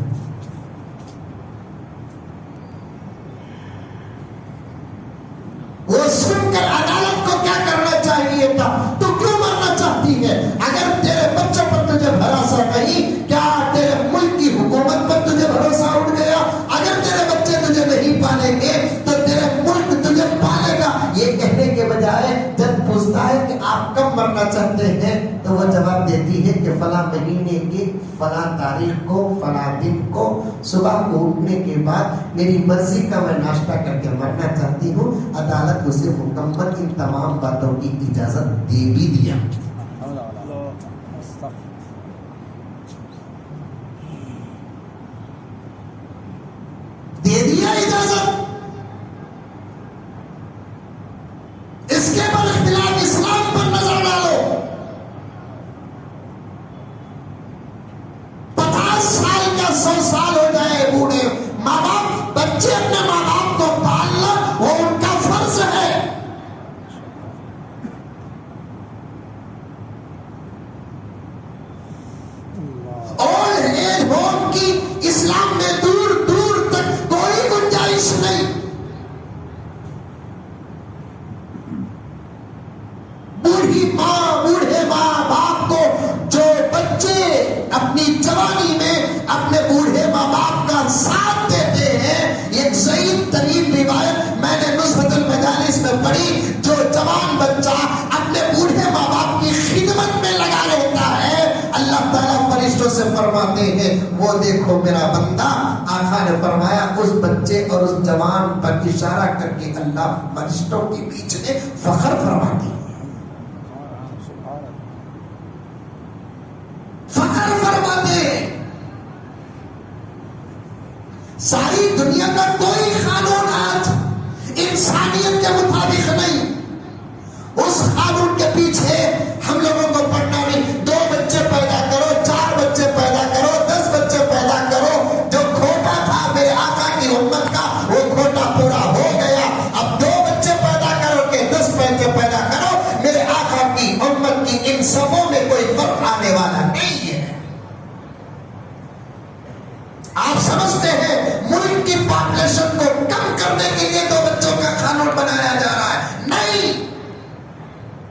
وہ سن کر عدالت کو کیا کرنا چاہیے تھا، تو کیوں مرنا چاہتی ہے؟ اگر تیرے بچوں پر تجھے بھروسہ نہیں، کیا تیرے ملک کی حکومت پر تجھے بھروسہ اٹھ گیا؟ اگر تیرے بچے تجھے نہیں پالیں گے تو تیرے ملک تجھے پالے گا۔ یہ کہنے کے بجائے چاہتے ہیں تو وہ جواب دیتی ہے کہ فلاں مہینے کی فلاں تاریخ کو فلاں دن کو صبح کو اٹھنے کے بعد میری مرضی کا میں ناشتہ کر کے مرنا چاہتی ہوں. عدالت اسے مکمل ان تمام باتوں کی اجازت دے بھی دیا. دے دیا اجازت. اس کے بعد اختلاف اسلام پر نظر ڈالو. 50 سال کا 100 سال ہو جائے بوڑھے ماں باپ بچے اپنے ماں باپ کو پالنا وہ ان کا فرض ہے. اولڈ ایج ہوم کی اسلام میں دور دور تک کوئی گنجائش نہیں. بوڑھی ماں بوڑھے ماں باپ کو جو بچے اپنی جوانی میں اپنے بوڑھے ماں باپ کا ساتھ دیتے ہیں. ایک ضعیف ترین روایت میں نے نصرت المجالس میں پڑھی. جو جوان بچہ اپنے بوڑھے ماں باپ کی خدمت میں لگا رہتا ہے اللہ تعالیٰ فرشتوں سے فرماتے ہیں وہ دیکھو میرا بندہ. آقا نے فرمایا اس بچے اور اس جوان پر اشارہ کر کے اللہ فرشتوں کے بیچ میں فخر فرماتی ہے. فخر فرماتے ہیں. ساری دنیا کا کوئی قانون آج انسانیت کے مطابق نہیں. اس قانون کے پیچھے ہم لوگوں کو پڑھنا نہیں. 2 بچے پیدا کرو 4 بچے پیدا کرو 10 بچے پیدا کرو. جو کھوٹا تھا میرے آقا کی امت کا وہ کھوٹا پورا ہو گیا. اب 2 بچے پیدا کرو کہ 10 بچے پیدا کرو میرے آقا کی امت کی ان سبوں میں کوئی فرق آنے والا نہیں ہے. آپ سمجھتے ہیں ملک کی پاپولیشن کو کم کرنے کے لیے 2 بچوں کا قانون بنایا جا رہا ہے. نہیں,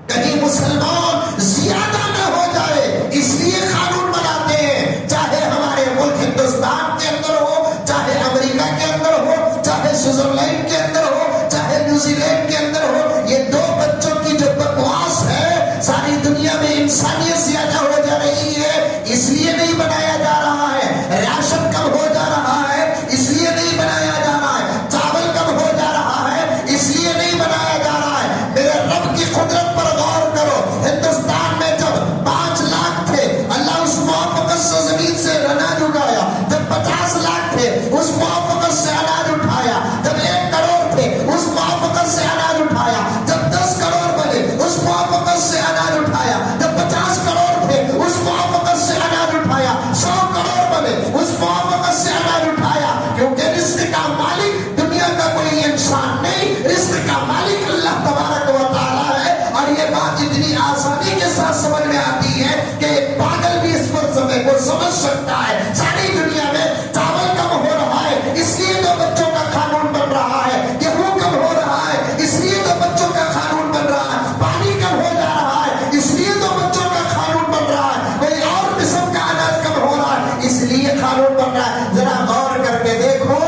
کہیں مسلمان زیادہ نہ ہو جائے اس لیے قانون بناتے ہیں. چاہے ہمارے ملک ہندوستان کے اندر ہو, چاہے امریکہ کے اندر ہو, چاہے سوئٹزرلینڈ کے اندر ہو, چاہے نیوزی لینڈ کے اندر ہو. یہ 2 بچوں کی جو بکواس ہے ساری دنیا میں انسانیت زیادہ ہو جا رہی ہے اس لیے نہیں بنایا جا رہا ہے. راشن کم ہو جا رہا ہے اس لیے نہیں بنایا جا رہا ہے. چاول کم ہو جا رہا ہے اس لیے نہیں بنایا جا رہا ہے. میرے رب کی قدرت پر غور کرو. ہندوستان میں جب 5 لاکھ تھے اللہ اس موافقت سے زمین سے اناج اٹھایا. جب 50 لاکھ تھے اس موافقت سے اناج اٹھایا. جب 1 کروڑ تھے اس موافقت سے اناج اٹھایا. جب 10 کروڑ بنے اس موافقت سے اناج اٹھایا. جب 50 کروڑ تھے اس موافقت سے اناج اٹھایا. 100 کروڑ بنے اس موافقت سے اناج اٹھایا. کیونکہ رزق کا مالک دنیا کا کوئی انسان نہیں, رزق کا مالک اللہ تبارک و تعالی ہے. اور یہ بات اتنی آسانی کے ساتھ سمجھ میں آتی ہے کہ ایک پاگل بھی اس فلسفے کو سمجھ سکتا ہے. ساری دنیا میں چاول کم ہو رہا ہے اس لیے 2 بچوں کا قانون بن رہا ہے. گیہوں کم ہو رہا ہے اس لیے 2 بچوں کا قانون بن رہا ہے. پانی کم ہو جا رہا ہے اس لیے 2 بچوں کا قانون بن رہا ہے. کوئی اور قسم کا اناج کم ہو رہا ہے اس لیے قانون بن رہا ہے. ذرا غور کر کے دیکھو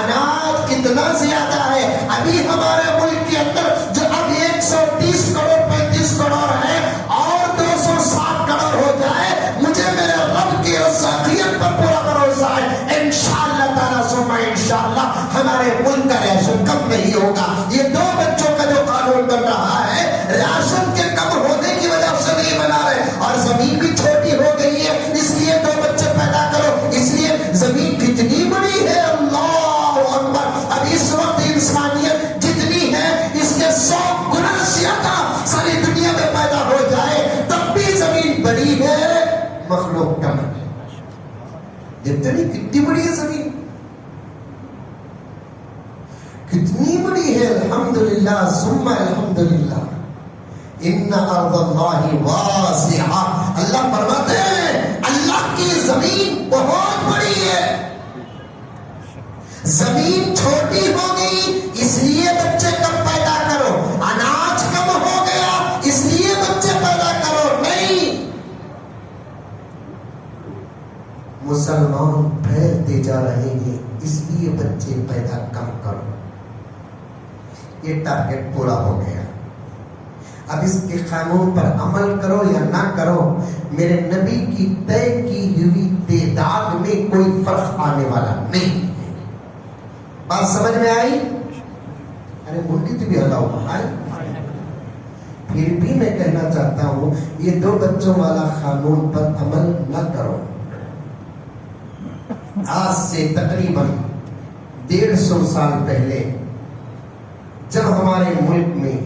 اناج کتنا زیادہ ہے. ابھی ہمارے ملک کے اندر جو اب 130 کروڑ 35 کروڑ ہے اور 260 کروڑ ہو جائے مجھے میرے رب کی رزاقیت پر پورا بھروسہ ہے. انشاءاللہ تعالیٰ ثم انشاءاللہ ہمارے ملک کا راشن کم نہیں ہوگا. یہ 2 بچوں کا جو قانون بن رہا ہے راشن کے کم ہونے کی وجہ سے نہیں بنا رہے. اور زمین بھی چھوٹی ہو گئی ہے اس لیے 2 بچے پیدا کرو. اس لیے زمین کتنی بڑی ہے اللہ اکبر. اب اس وقت انسانیت جتنی ہے اس کے 100 گنا زیادہ ساری دنیا میں پیدا ہو جائے تب بھی زمین بڑی ہے مخلوق کم ہے. کتنی بڑی ہے زمین, کتنی بڑی ہے. الحمدللہ ثم الحمدللہ ان ارض اللہ واسعہ. اللہ فرماتے ہیں اللہ کی زمین بہت بڑی ہے. زمین چھوٹی ہو گئی اس لیے بچے کم پیدا کرو. اناج کم ہو گیا اس لیے بچے پیدا کرو. نہیں, مسلمان پھیلتے جا رہے ہیں اس لیے بچے پیدا کم کرو. یہ ٹارگٹ پورا ہو گیا. اب اس کے قانون پر عمل کرو یا نہ کرو، میرے نبی کی طے کی ہوئی تعداد میں کوئی فرق آنے والا نہیں ہے۔ بات سمجھ میں آئی؟ ارے منڈی تو بھی اللہ ہوا ہے۔ پھر بھی میں کہنا چاہتا ہوں یہ 2 بچوں والا قانون پر عمل نہ کرو۔ آج سے تقریباً 150 سال پہلے جب ہمارے ملک میں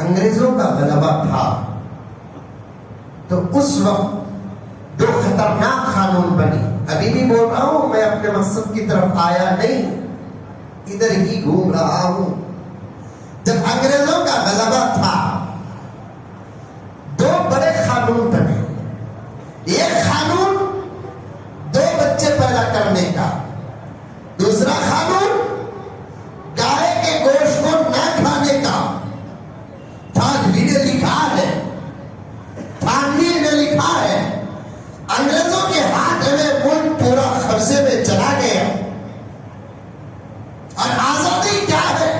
انگریزوں کا غلبہ تھا تو اس وقت 2 خطرناک قانون بنے۔ ابھی بھی بول رہا ہوں، میں اپنے مقصد کی طرف آیا نہیں، ادھر ہی گھوم رہا ہوں۔ جب انگریزوں کا غلبہ تھا 2 بڑے قانون بنے۔ ایک قانون 2 بچے پیدا کرنے کا، دوسرا قانون گائے کے گوشت کو نہ کھانے کا۔ تھانوی نے لکھا ہے، انگریزوں کے ہاتھ میں ملک پورا قبضے میں چلا گیا۔ اور آزادی کیا ہے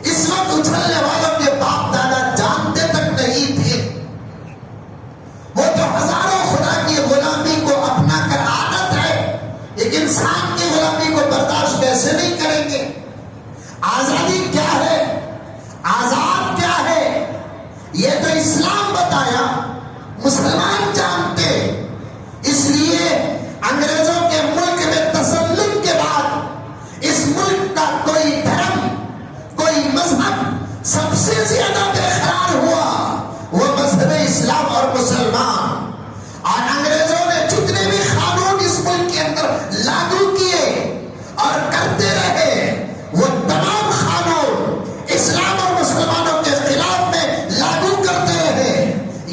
اس وقت اچھلنے والوں کے باپ دادا جانتے تک نہیں تھے۔ وہ جو ہزاروں خدا کی غلامی کو اپنا کر عادت ہے، ایک انسان کی غلامی کو برداشت کیسے نہیں کریں گے؟ آزادی کیا ہے؟ آزاد کیا ہے؟ یہ تو اسلام بتایا، مسلمان جانتے۔ اس لیے انگریزوں کے ملک میں تسلط کے بعد اس ملک کا کوئی دھرم، کوئی مذہب سب سے زیادہ برقرار ہوا، وہ مذہب اسلام اور مسلمان۔ اور انگریزوں نے جتنے بھی قانون اس ملک کے اندر لاگو کیے اور کرتے رہے، وہ تمام قانون اسلام اور مسلمانوں کے خلاف میں لاگو کرتے رہے۔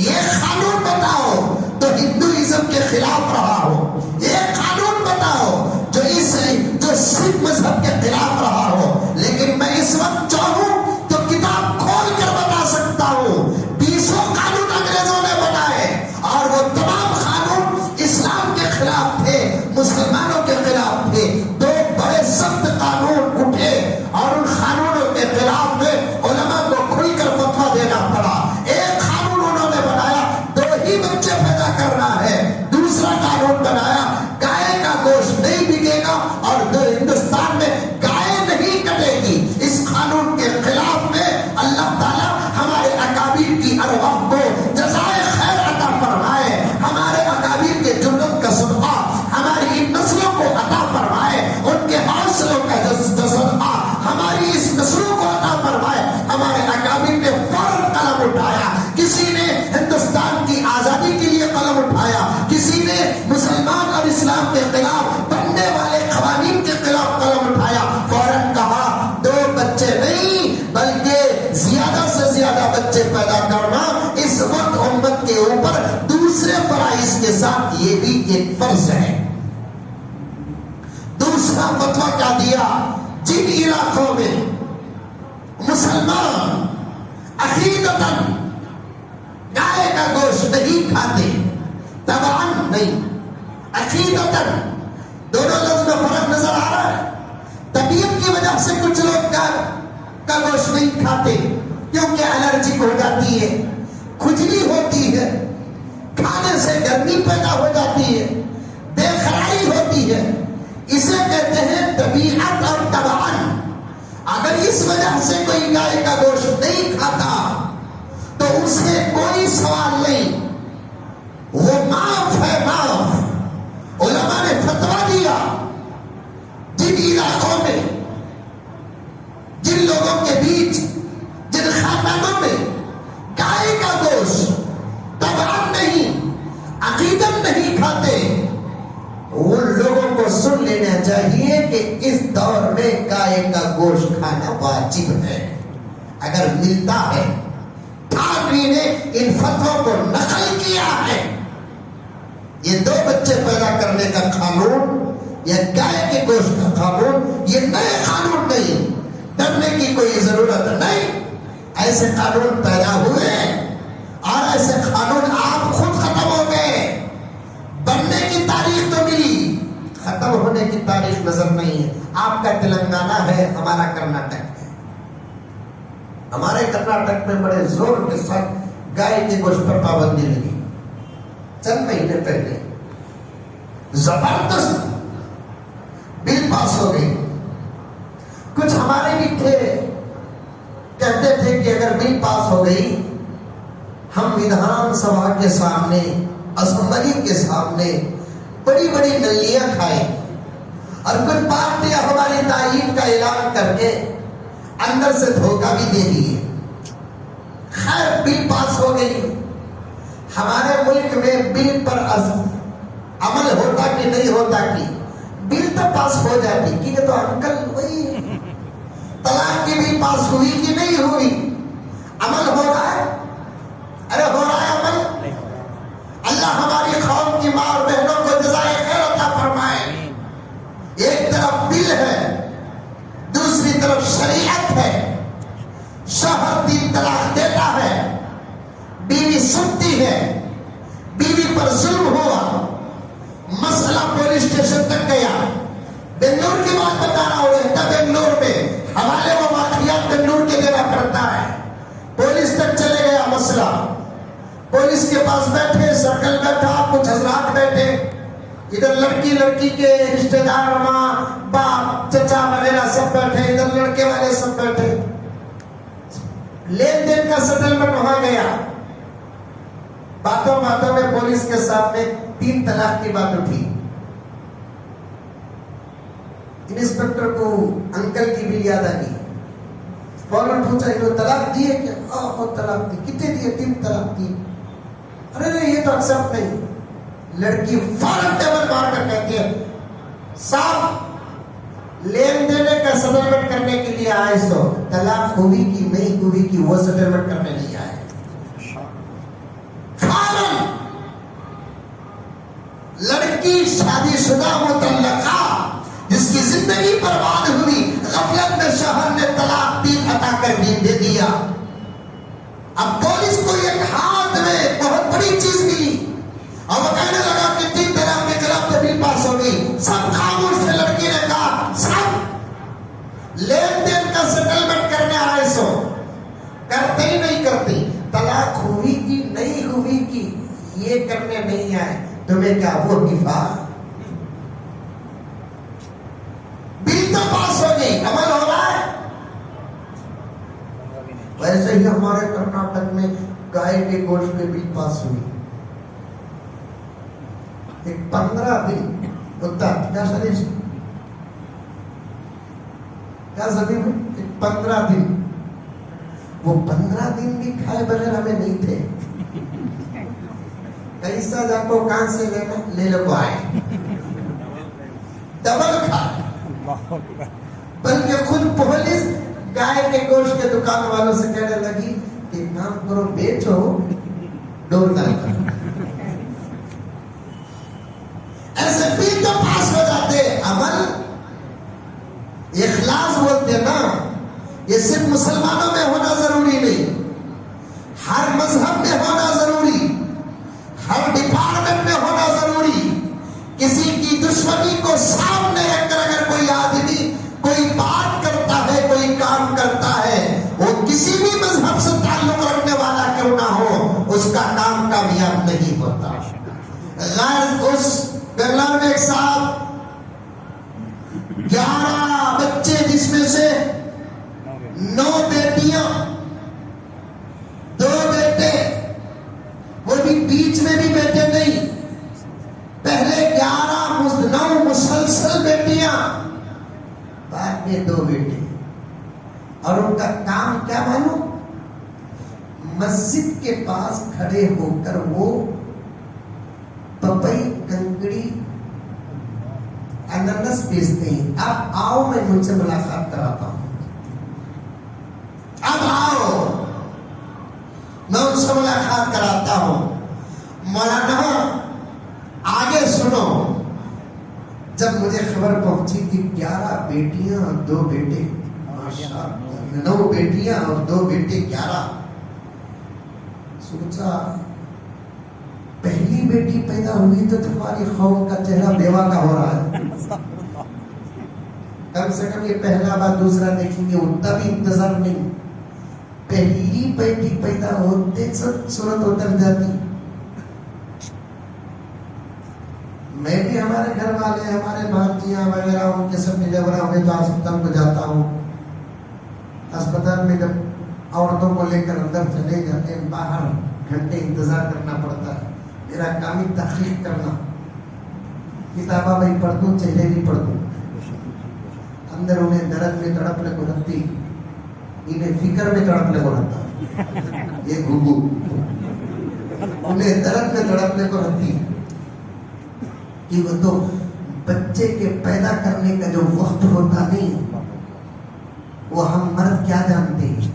یہ قانون بتاؤ تو ہندوازم کے خلاف رہا ہو، یہ قانون بتاؤ جو سکھ مذہب کے خلاف رہا ہو۔ لیکن میں اس وقت چاہوں تو کتاب کھول کر بتا سکتا ہوں، 20 قانون انگریزوں نے بنائے اور وہ تمام قانون اسلام کے خلاف تھے، مسلمانوں کے خلاف تھے۔ 2 بڑے سخت قانون اٹھے اور ان قانونوں کے خلاف میں علماء کو کھل کر فتویٰ دینا پڑا۔ ایک قانون انہوں نے بنایا 2 ہی بچے پیدا کرنا ہے، دوسرا قانون بنایا گائے کا گوشت نہیں بکے گا اور ہندوستان میں گائے نہیں کٹے گی۔ اس قانون کے خلاف میں اللہ تعالیٰ ہمارے اکابر کی ارواح کو جزائے خیر عطا فرمائے، ہمارے اکابر کے جرت کا صدقہ ہماری ان نسلوں کو عطا فرمائے، ان کے حوصلوں کا صدقہ ہماری اس نسلوں کو عطا فرمائے۔ ہمارے اکابر نے فوراً قلم اٹھایا، کسی نے ہندوستان کی آزادی کے لیے قلم اٹھایا، کسی نے مسلمان اور اسلام کے خلاف بننے والے قوانین کے خلاف قلم اٹھایا۔ فوراً کہا 2 بچے نہیں بلکہ زیادہ سے زیادہ بچے پیدا کرنا اس وقت امت کے اوپر دوسرے فرائض کے ساتھ یہ بھی ایک فرض ہے۔ دوسرا فتویٰ کیا دیا؟ جن علاقوں میں مسلمان عقیدتاً گائے کا گوشت نہیں کھاتے، طبعاً نہیں، عقیدتاً، دونوں لفظ میں فرق نظر آ رہا ہے۔ طبیعت کی وجہ سے کچھ لوگ کا گوشت نہیں کھاتے کیونکہ الرجی ہو جاتی ہے، کھجلی ہوتی ہے، کھانے سے گرمی پیدا ہو جاتی ہے، بے قراری ہوتی ہے، اسے کہتے ہیں طبیعت اور طبعاً۔ اگر اس وجہ سے کوئی گائے کا گوشت نہیں کھاتا تو اس سے کوئی سوال نہیں، وہ معاف ہے، معاف۔ علماء نے فتویٰ دیا جن علاقوں میں، جن لوگوں کے بیچ، جن خاندانوں میں گائے کا گوشت طبعاً نہیں، عقیدت نہیں کھاتے، ان لوگوں کو سن لینا چاہیے کہ اس دور میں گائے کا گوشت کھانا واجب ہے اگر ملتا ہے۔ تھانوی نے ان فتووں کو نقل کیا ہے۔ یہ 2 بچے پیدا کرنے کا قانون یا گائے کے گوشت کا قانون یہ نئے قانون نہیں، ڈرنے کی کوئی ضرورت نہیں۔ ایسے قانون پیدا ہوئے اور ایسے قانون آپ خود ختم ہو گئے۔ بننے کی تاریخ تو ملی، ختم ہونے کی تاریخ نظر نہیں ہے۔ آپ کا تلنگانہ ہے، ہمارا کرناٹک ہے، ہمارے کرناٹک میں بڑے زور کے ساتھ گائے کے گوشت پر پابندی لگی چند مہینے پہلے، زبردست بل پاس ہو گئی. کچھ ہمارے بھی تھے کہتے تھے کہ اگر بل پاس ہو گئی ہم ودھان سبھا کے سامنے، اسمبلی کے سامنے بڑی بڑی نلیاں کھائیں، اور کچھ پارٹیاں ہماری تائید کا اعلان کر کے اندر سے دھوکہ بھی دے دیے. خیر بل پاس ہو گئی. ہمارے ملک میں بل پر عمل ہوتا کہ نہیں ہوتا کہ بل تو پاس ہو جاتی کہ یہ تو انکل وہی طلاق کی بل پاس ہوئی کہ نہیں ہوئی، عمل ہو رہا ہے. ارے ہو رہا ہے عمل. اللہ ہماری قوم کی ماں اور بہنوں کو جزائے خیر عطا فرمائے. ایک طرف بل ہے، دوسری طرف شریعت ہے. شوہر 3 طلاق دیتا ہے، بیوی سنتی ہے، بیوی پر ظلم ہوا، مسئلہ پولیس اسٹیشن تک گیا. بنگلور کی بات بتا رہا ہوں، رہتا بنگلور میں، حوالے وہ واقعات بنگلور کے دینا پڑتا ہے. پولیس تک چلے گیا مسئلہ، پولیس کے پاس بیٹھے، سرکل بیٹھا، کچھ حضرات بیٹھے، ادھر لڑکی کے رشتہ دار، ماں باپ چچا وغیرہ سب بیٹھے، ادھر لڑکے والے سب بیٹھے. لین دین کا سیٹلمنٹ وہاں گیا. باتوں باتوں میں پولیس کے سامنے 3 طلاق کی بات اٹھی. انسپکٹر کو انکل کی بھی یاد آ گئی. فوراً پوچھا انہوں طلاق دیے کیا؟ ہاں طلاق دی. کتنے دیے؟ 3 طلاق دی. ارے یہ تو ایکسپٹ نہیں. لڑکی فوراً ٹیبل مار کر کہتی ہے صاحب لین دینے کا سیٹلمنٹ کرنے کے لیے آئے سو، طلاق ہوئی کہ نہیں ہوئی کہ وہ سیٹلمنٹ کرنے نہیں آئے. فوراً لڑکی شادی شدہ مطلقہ جس کی زندگی برباد ہوئی، غفلت میں شوہر نے طلاق 3 عطا کر دے دیا. اب پولیس کو ایک ہاتھ میں بہت بڑی چیز ملی اور وہ کہنے لگا کہ 3 طلاق کے خلاف تو بل پاس ہو گئی. سب خاموش تھے. لڑکی نے کہا سب لین دین کا سیٹلمنٹ کرنے آئے سو، کرتے ہی نہیں کرتی. طلاق ہوئی کہ نہیں ہوئی کہ یہ کرنے نہیں آئے. تمہیں کیا وہ دفاع؟ بل تو پاس ہو گئی، عمل ہو رہا ہے. ویسے ہی ہمارے کرناٹک میں گائے کے گوشت میں بل پاس ہوئی. ایک 15 دن ہوتا کیا شریف کیا زمین میں 15 دن، وہ 15 دن بھی کھائے بغیر ہمیں نہیں تھے. پیسہ جا کو کہاں سے لینا لے لو آئے ڈبل کھائے. بلکہ خود پولیس گائے کے گوشت کے دکان والوں سے کہنے لگی کہ کام کرو بیچو ڈور ڈال کر. ایسے بھی تو پاس ہو جاتے. عمل اخلاص بولتے نا، یہ صرف مسلمانوں میں ہونا ضروری نہیں، ہر مذہب میں ہونا ضروری، ہر ڈپارٹمنٹ میں ہونا ضروری. کسی کی دشمنی کو سامنے رکھ کر اگر کوئی آدمی کوئی بات کرتا ہے، کوئی کام کرتا ہے، وہ کسی بھی مذہب سے تعلق رکھنے والا کیوں نہ ہو، اس کا کام کامیاب نہیں ہوتا. غیر اس بنگلور میں ایک صاحب 11 بچے جس میں سے 9 بیٹیاں 2 بیٹے، وہ بھی بیچ میں بھی بیٹے نہیں، پہلے 9 مسلسل بیٹیاں، بعد میں 2 بیٹے. اور ان کا کام کیا معلوم؟ مسجد کے پاس کھڑے ہو کر وہ پپئی کنکڑی اننس بیچتے ہیں. اب آؤ میں ان سے ملاقات کراتا ہوں. اب آؤ میں ان سے ملاقات کراتا ہوں. مولانا آگے سنو. جب مجھے خبر پہنچی کہ 11 بیٹیاں اور 2 بیٹے، 9 بیٹیاں اور 2 بیٹے 11، سوچا پہلی بیٹی پیدا ہوئی تو تمہاری قوم کا چہرہ بیوہ کا ہو رہا ہے، کم سے کم یہ پہلا بار دوسرا دیکھیں گے، اتنا بھی انتظار نہیں. پہلی بیٹی پیدا ہوتے سب صورت اتر جاتی. میں بھی ہمارے گھر والے ہمارے بھانجیاں وغیرہ ان کے سب ڈلیورا ہوئے تو ہسپتال کو جاتا ہوں. ہسپتال میں جب عورتوں کو لے کر اندر چلے جاتے ہیں باہر گھنٹے انتظار کرنا پڑتا ہے. میرا کام ہی تحقیق کرنا, کتابیں بھی پڑھ دوں چہرے بھی پڑھ دوں. اندر انہیں درد میں تڑپ لگو رہتی, انہیں فکر میں تڑپ لگو رہتا. یہ گھگو انہیں درد میں تڑپ لگو رہتی کہ وہ تو بچے کے پیدا کرنے کا جو وقت ہوتا نہیں وہ ہم مرد کیا جانتے ہیں.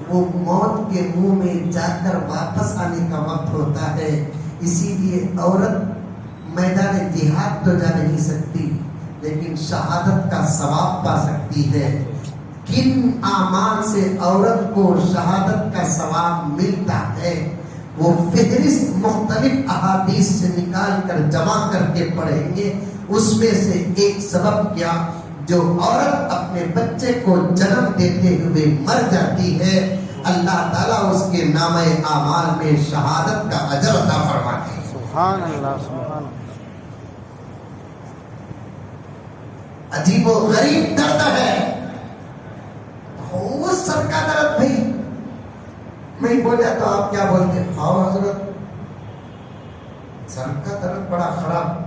وہ موت کے منہ میں جا کر واپس آنے کا وقت ہوتا ہے. اسی لیے عورت میدان جہاد تو جا نہیں سکتی لیکن شہادت کا ثواب پا سکتی ہے. کن اعمال سے عورت کو شہادت کا ثواب ملتا ہے وہ فہرست مختلف احادیث سے نکال کر جمع کر کے پڑھیں گے. اس میں سے ایک سبب کیا, جو عورت اپنے بچے کو جنم دیتے ہوئے مر جاتی ہے اللہ تعالیٰ اس کے نامہ اعمال میں شہادت کا اجر عطا فرماتے ہیں. سبحان اللہ سبحان اللہ. عجیب و غریب درد ہے وہ سر کا درد. بھائی میں بولا تو آپ کیا بولتے ہیں؟ ہاں حضرت سر کا درد بڑا خراب.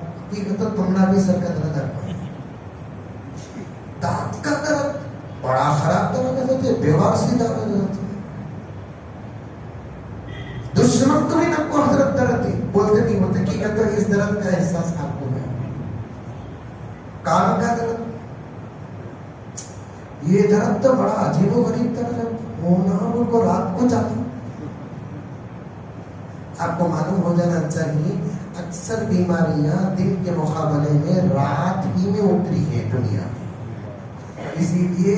تو تم نے بھی سر کا درد ہے. دانت کا درد بڑا خراب درد ہے. بیوار سی درد ہے. دشمن کو بھی نہ کو حضرت درد ہے بولتے نہیں ہوتے کہ اگر اس درد کا احساس آپ کو ہے. کان کا درد, یہ درد تو بڑا عجیب و غریب درد ہے. ہم کو رات کو جاتا. آپ کو معلوم ہو جانا چاہیے اکثر بیماریاں دن کے مقابلے میں رات ہی میں اتری ہے دنیا میں. اسی لیے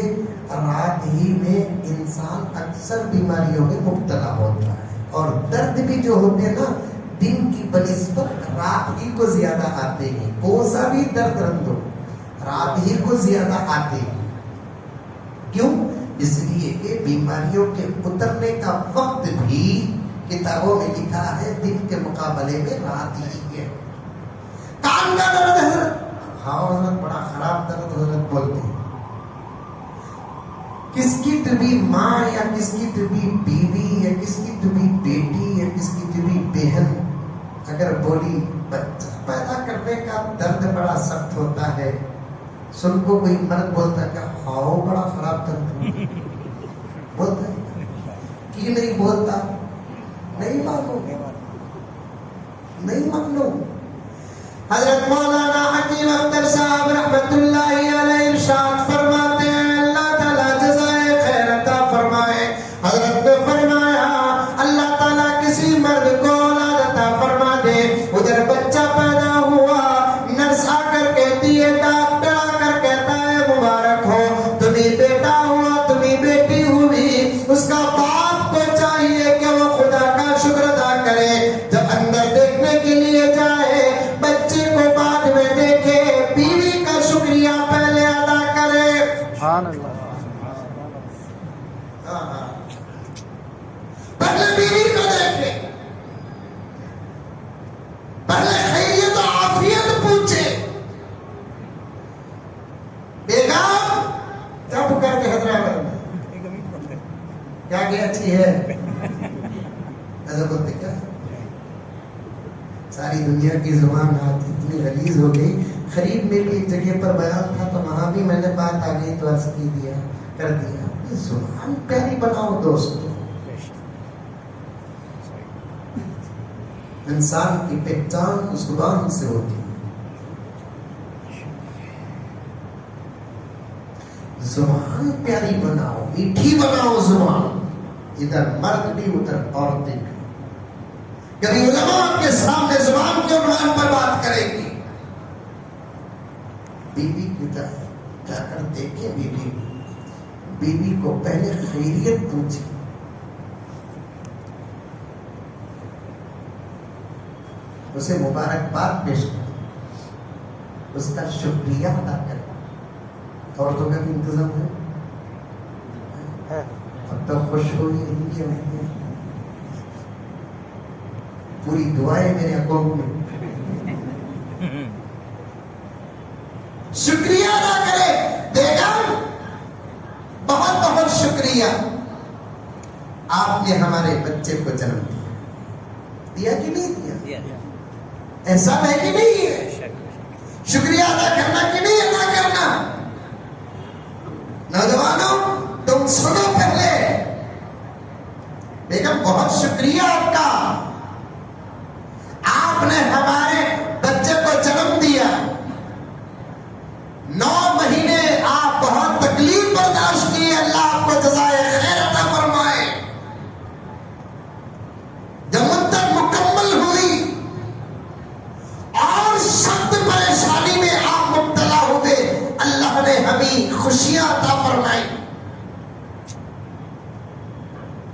رات ہی میں انسان اکثر بیماریوں میں مبتلا ہوتا ہے. اور درد بھی جو ہوتے ہیں نا دن کی بنسبت رات ہی کو زیادہ آتے ہیں. کوسا بھی درد رندو رات ہی کو زیادہ آتے ہیں. کیوں؟ اس لیے کہ بیماریوں کے اترنے کا وقت بھی کتابوں میں لکھا ہے دن کے مقابلے میں رات ہی ہے. کان کا درد ہے ہاں حضرت بڑا خراب درد حضرت بولتے ہیں. کس کی طبی ماں یا کس کی طبی بیوی یا کس کی طبی بیٹی یا کس کی طبی بہن اگر بولی بچہ پیدا کرنے کا درد بڑا سخت ہوتا ہے, سن کو کوئی مرد بولتا کہ ہاؤ بڑا خراب درد بولتا ہے کہ نہیں بولتا. نہیں معلوم نہیں معلوم. حضرت مولانا حکیم اختر صاحب رحمت اللہ علیہ ارشاد فرماتے ہیں اللہ تعالیٰ جزائے خیر عطا فرمائے. حضرت نے فرمایا اللہ تعالیٰ کسی مرد کو اولاد عطا فرما دے, ادھر بچہ پیدا ہوا, نرس آ کر کہتی ہے ڈاکٹر آ کر کہتا ہے مبارک ہو تمہیں بیٹا ہوا تمہیں بیٹی ہوئی. اس کا باپ کو چاہیے کہ وہ خدا کا شکر ادا کرے. جب اندر دیکھنے کے لیے جائے بچے کو بعد میں دیکھے, بیوی کا شکریہ پہلے ادا کرے. سبحان اللہ. پہلے بیوی کو دیکھے, پہلے خیریت و عافیت پوچھے. بیگم جب کر کے حیدرآباد میں کیا کہ اچھی ہے ایسا بولتے کیا. ساری دنیا کی زبان آج اتنی غلیظ ہو گئی. قریب میں بھی ایک جگہ پر بیان تھا تو وہاں بھی میں نے بات آ گئی تو عرض کی دیا کر دیا. زبان پیاری بناؤ دوستو. انسان کی پہچان زبان سے ہوتی ہے. زبان پیاری بناؤ, میٹھی بناؤ زبان. ادھر مرد بھی ادھر عورتیں بھی. کبھی علماء کے سامنے زبان کے عنوان پر بات کریں گی. بیوی کی طرف جا کر دیکھیں بیوی کو پہلے خیریت پوچھیں, اسے مبارکباد پیش کریں, اس کا شکریہ ادا کریں. عورتوں کا بھی انتظام ہے تو خوش ہوئی ان کے میں پوری دعائیں میرے اکاؤنٹ میں. شکریہ ادا کرے بیگم, بہت بہت شکریہ, آپ نے ہمارے بچے کو جنم دیا کہ نہیں دیا؟ ایسا ہے کہ نہیں ہے؟ شکریہ ادا کرنا کہ نہیں ادا کرنا؟ نوجوانوں تم سنو پہلے, بیگم بہت شکریہ آپ کا, آپ نے ہمارے بچے کو جنم دیا. 9 مہینے آپ بہت تکلیف برداشت کی, اللہ آپ کو جزائے خیر عطا فرمائے. جب مدت مکمل ہوئی اور سخت پریشانی میں آپ مبتلا ہوئے, اللہ نے ہمیں خوشیاں عطا فرمائی.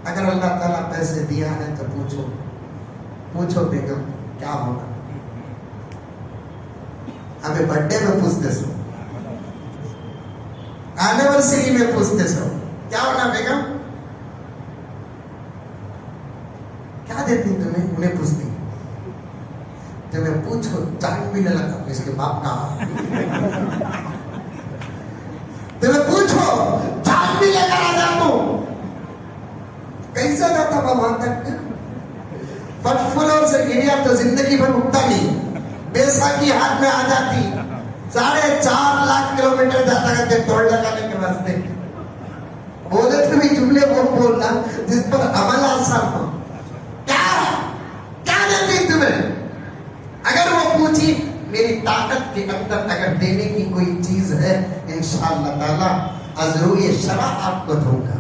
اگر اللہ تعالیٰ پیسے دیا ہے تو پوچھو بیگم کیا ہوگا. ہمیں برتھ ڈے میں پوچھتے سو, اینیورسری میں پوچھتے سو کیا ہونا بیگم, کیا دیتی تمہیں, انہیں پوچھتی. تمہیں پوچھو چاند بھی نہ لگا اس کے باپ کا, تمہیں پوچھو چاند بھی لے کر آ جا تو کیسا جاتا تھا وہاں تک. فرسٹ فلور سے گریا تو زندگی بھر اٹھتا نہیں, بیساکھی ہاتھ میں آ جاتی, 4.5 لاکھ کلومیٹر جاتا کرتے توڑ لگانے کے واسطے. بولے تھے بھی جملے وہ بولنا جس پر عمل آسان ہو. کیا دیتی تمہیں؟ اگر وہ پوچھی میری طاقت کے اندر اگر دینے کی کوئی چیز ہے, انشاءاللہ تعالی ازروی شرع آپ کو دوں گا.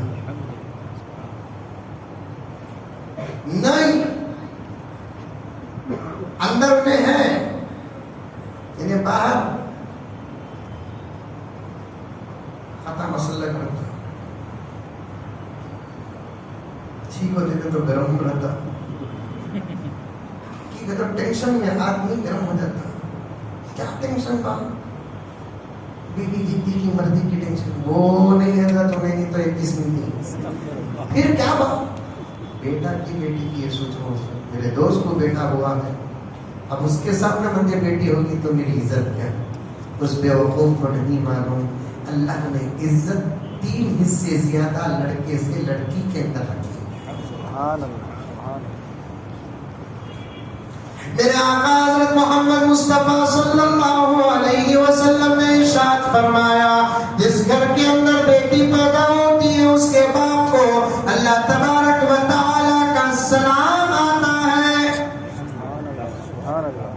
نہیں, اندر میں ہے انہیں باہر خطا مسئلہ کرتا, ٹھیک ہوتے تھے تو گرم رہتا, تو ٹینشن میں آدمی گرم ہو جاتا. کیا ٹینشن تھا, بیوی جیتی کی مرضی کی ٹینشن, وہ نہیں ہے تو نہیں تو 21 نہیں تھی. پھر کیا بات, بیٹا کی بیٹی کی یہ سوچو, میرے دوست کو بیٹا ہوا ہے, اب اس کے سامنے مجھے بیٹی ہوگی تو میری عزت کیا. اس بیوقوف کو نہیں معلوم اللہ نے عزت 3 حصے زیادہ لڑکے سے لڑکی کے اندر رکھی. سبحان اللہ. میرے آقا حضرت محمد مصطفیٰ صلی اللہ علیہ وسلم نے ارشاد فرمایا, جس گھر کے اندر بیٹی پیدا ہوتی ہے اس کے باپ کو اللہ تبارک و تعالی کا سلام آتا ہے. سبحان اللہ.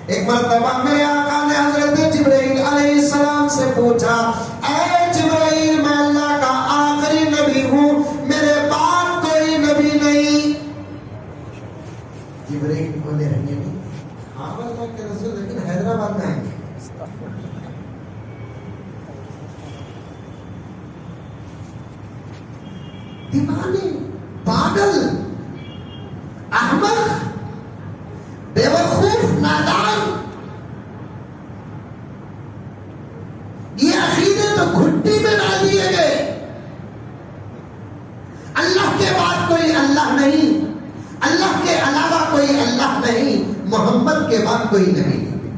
ایک مرتبہ میرے آقا نے حضرت جبرائیل علیہ السلام سے پوچھا, اے جبرائیل میں اللہ کا آخری نبی ہوں, میرے بعد کوئی نبی نہیں. جبرائیل بولے رہیے نہیں, ہاں اللہ کے رسول لیکن حیدرآباد میں آئیں گے. دیوانے, پاگل, احمق, بیوقوف, نادان, یہ عقیدے تو گھٹی میں ڈال دیے گئے. اللہ کے بعد کوئی اللہ نہیں, اللہ کے علاوہ کوئی اللہ نہیں, محمد کے بعد کوئی نبی نہیں.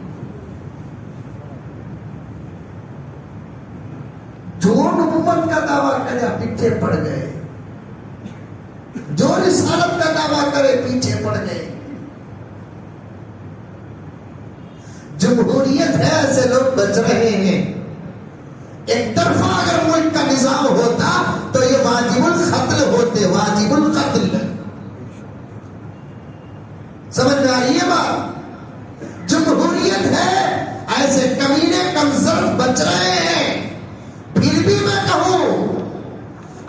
جو نبوت کا دعویٰ کرے پیچھے پڑ گئے, جو رسالت کا دعویٰ کرے پیچھے پڑ گئے. جمہوریت ہے, ایسے لوگ بچ رہے ہیں. ایک طرفہ اگر ملک کا نظام ہوتا تو یہ واجب القتل ہوتے, واجب القتل. سمجھ میں آ رہی ہے بات؟ جمہوریت ہے, ایسے کمینے کمزور بچ رہے ہیں. پھر بھی میں کہوں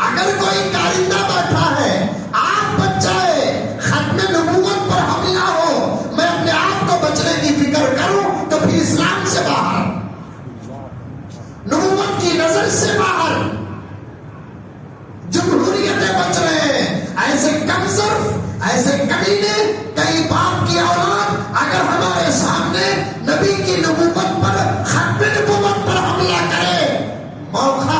اگر کوئی کارندہ بیٹھا ہے, آپ بچ جائے, ختم نبوت پر حملہ ہو, میں اپنے آپ کو بچنے کی فکر کروں تو پھر اسلام سے باہر, نبوت کی نظر سے باہر. جمہوریتیں بچ رہے ہیں, ایسے کمزور, ایسے کمینے, کئی باپ کی اولاد اگر ہمارے سامنے نبی کی نبوت پر, ختم نبوت پر حملہ کرے, موقع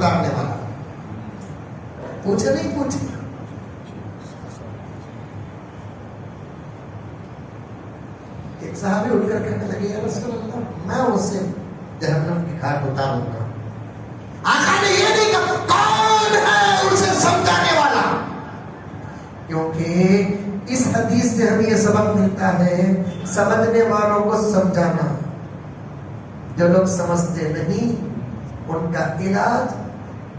اتارنے والا. پوچھے نہیں پوچھے. ایک صحابی اٹھ کر کہنے لگے یا رسول اللہ میں اسے جہنم کی گھاٹ اتاروں گا. آقا نے یہ نہیں کہا کون ہے اسے سمجھانے والا, کیونکہ اس حدیث سے ہمیں یہ سبق ملتا ہے سمجھنے والوں کو سمجھانا. جو لوگ سمجھتے نہیں ان کا علاج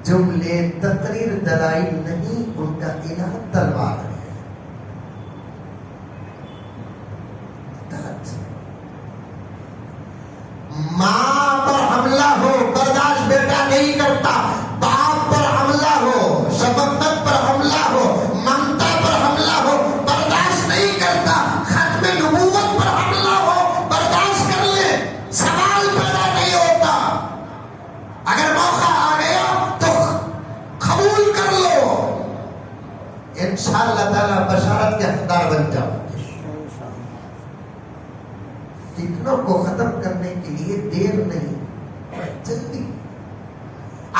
جملے تقریر دلائل نہیں, ان کا علاج تلوار ہے. ماں پر حملہ ہو برداشت بیٹا نہیں کرتا, باپ پر حملہ ہو, شفقت پر حملہ ہو, ممتا پر حملہ ہو برداشت نہیں کرتا, ختم نبوت پر حملہ ہو برداشت کر لے, سوال پیدا نہیں ہوتا. اگر موقع آ گیا تو قبول کر لو, انشاءاللہ تعالی بشارت کے حقدار بن جاؤ. فتنوں کو ختم کرنے کے لیے دیر نہیں, جلدی.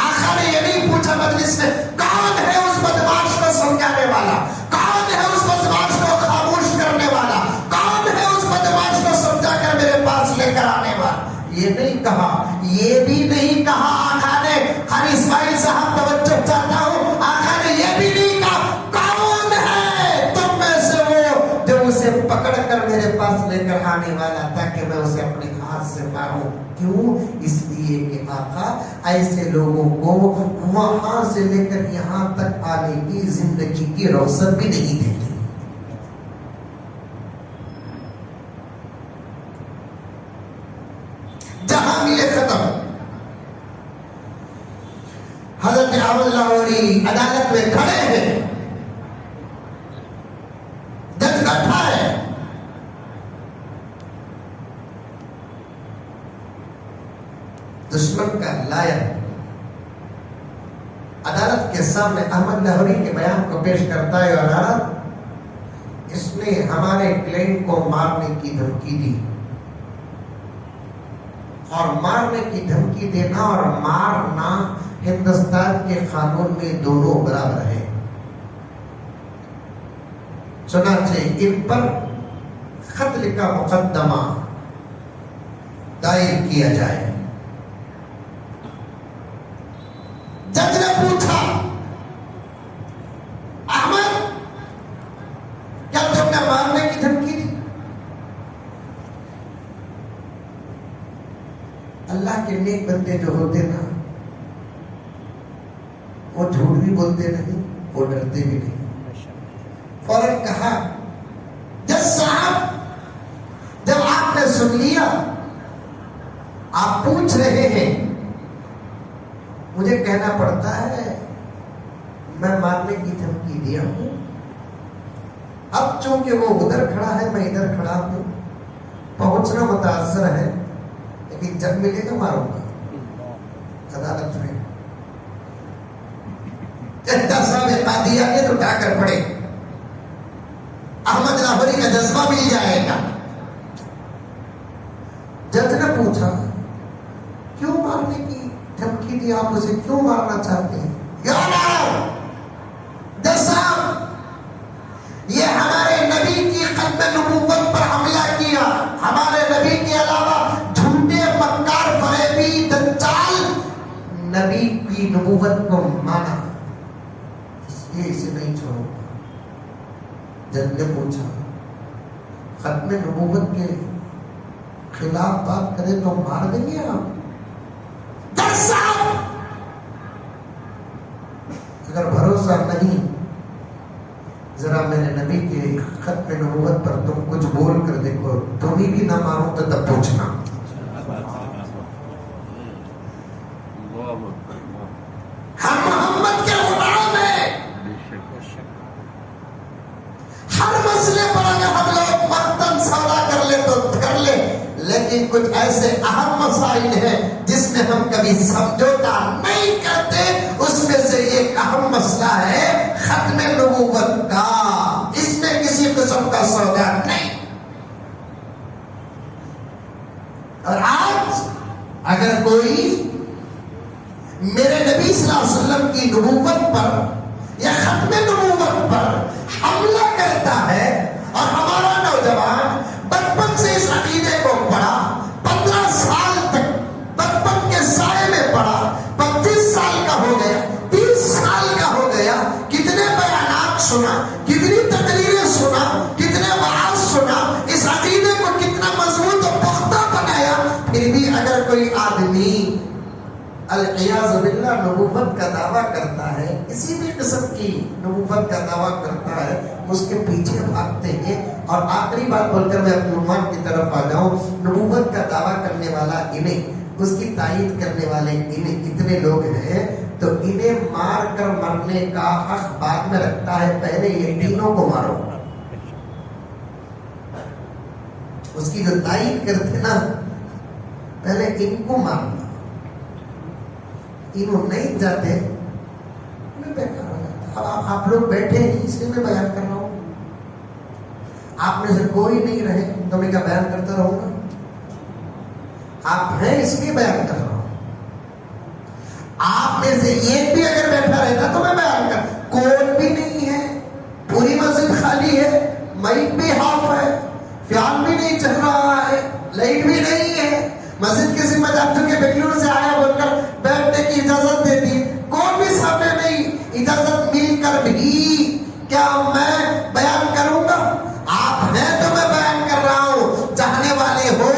آقا نے یہ نہیں پوچھا مجلس میں کون ہے اس بدماش کو سمجھانے والا, کون ہے اس بدماش کو خاموش کرنے والا, کون ہے اس بدماش کو سمجھا کر میرے پاس لے کر آنے والا. یہ نہیں کہا, یہ بھی نہیں کہا آقا نے. ہر اسماعیل صاحب توجہ چاہتا ہوں, آقا نے یہ بھی نہیں کہا کون ہے تم میں سے وہ جو اسے پکڑ کر میرے پاس لے کر آنے والا تاکہ میں اسے اپنے ہاتھ سے ماروں. کیوں؟ اس لیے کہ آقا ایسے لوگوں کو وہاں سے لے کر یہاں تک آنے کی زندگی کی روشن بھی نہیں دیتے. جہاں ملے ختم. حضرت عبد لاہوری عدالت میں کھڑے ہیں, جج بیٹھا ہے, دشمن کا لائر عدالت کے سامنے احمد لاہوری کے بیان کو پیش کرتا ہے. اور عدالت اس نے ہمارے کلائنٹ کو مارنے کی دھمکی دی, اور مارنے کی دھمکی دینا اور مارنا ہندوستان کے قانون میں دونوں برابر ہے. چنانچہ ان پر قتل کا مقدمہ دائر کیا جائے. جج نے پوچھا احمد کیا تم نے مارنے کی دھمکی دی؟ اللہ کے نیک بندے جو ہوتے نا وہ جھوٹ بھی بولتے نہیں, وہ ڈرتے بھی نہیں. فوراً کہا جج صاحب جب آپ نے سن لیا آپ پوچھ رہے ہیں, مجھے کہنا پڑتا ہے میں مارنے کی دھمکی دیا ہوں. اب چونکہ وہ ادھر کھڑا ہے میں ادھر کھڑا ہوں, پہنچنا متاثر ہے, لیکن جب ملے گا ماروں گا. عدالت میں جج صاحب قاضی آگے تو اٹھا کر پڑے, احمد لاہوری کا جذبہ مل جائے گا. جج نے پوچھا کیوں مارنے کی دھمکی دی, آپ اسے کیوں مارنا چاہتے ہیں؟ جج صاحب یہ ہمارے نبی کی ختم نبوت پر حملہ کیا, ہمارے نبی کے علاوہ جھوٹے مکار فریبی دجال نبی کی نبوت کو مانا, اس لیے اسے نہیں چھوڑوں گا. جج نے پوچھا ختم نبوت کے خلاف بات کرے تو مار دیں گے آپ؟ جج صاحب اگر بھروسہ نہیں ذرا میرے نبی کے ختم نبوت پر تم کچھ بول کر دیکھو, تمہیں بھی نہ ماروں تو تب پوچھنا. ہم محمد کے غلام ہیں, ہر مسئلے پر اگر ہم لوگ مقتل سودا کر لے تو کر لے, لیکن کچھ ایسے اہم مسائل ہیں جس میں ہم کبھی سمجھوتا نہیں کرتے. اس میں سے ایک اہم مسئلہ ہے ختم نبوت کا, اس میں کسی قسم کا سودا نہیں. اور آج اگر کوئی میرے نبی صلی اللہ علیہ وسلم کی نبوت پر یا ختم نبوت پر حملہ کرتا ہے اور ہمارا نوجوان بچپن سے اس عقیدے کو پڑھا، 15 سال تک بچپن کے سائے میں پڑھا، 25 سال کا ہو گیا، 30 سال کا ہو گیا، کتنے بیانات سنا، کتنی تقریریں سنا، کتنے وعظ سنا، اس عقیدے کو کتنا مضبوط و پختہ بنایا، پھر بھی اگر کوئی آدمی العیاذ باللہ نبوت کا دعویٰ کرتا ہے، کسی بھی قسم کی نبوت کا دعویٰ کرتا ہے، اس کے پیچھے بھاگتے ہیں۔ اور آخری بات بول کر میں اپنے عنوان کی طرف آ جاؤں، نبوت کا دعویٰ کرنے والا انہیں، اس کی تائید کرنے والے انہیں کتنے لوگ ہیں، تو انہیں مار کر مرنے کا حق بعد میں رکھتا ہے، پہلے یہ تینوں کو مارو۔ اس کی جو تائید کرتے نا، پہلے ان کو مارنا، انہوں نہیں جاتے میں بیٹھا رہا۔ اب آپ لوگ بیٹھے ہیں اس لیے میں بیان کر رہا ہوں، آپ میں سے کوئی نہیں رہے تو میں کیا بیان کرتا رہوں گا؟ آپ ہیں اس لیے بیان کر رہا ہوں۔ آپ میں سے ایک بھی اگر بیٹھا رہتا تو میں بیان کر، کوئی بھی نہیں ہے، پوری مسجد خالی ہے، مائک بھی ہاف ہے، فیان بھی نہیں چل رہا ہے، لائٹ بھی نہیں ہے، مسجد کے ذمہ دار چونکہ بنگلور سے آیا بول کر بیٹھنے کی اجازت دے دی، کوئی بھی سامنے نہیں، اجازت مل کر بھی کیا میں بیان کروں گا؟ آپ ہیں تو میں بیان کر رہا ہوں۔ چاہنے والے ہو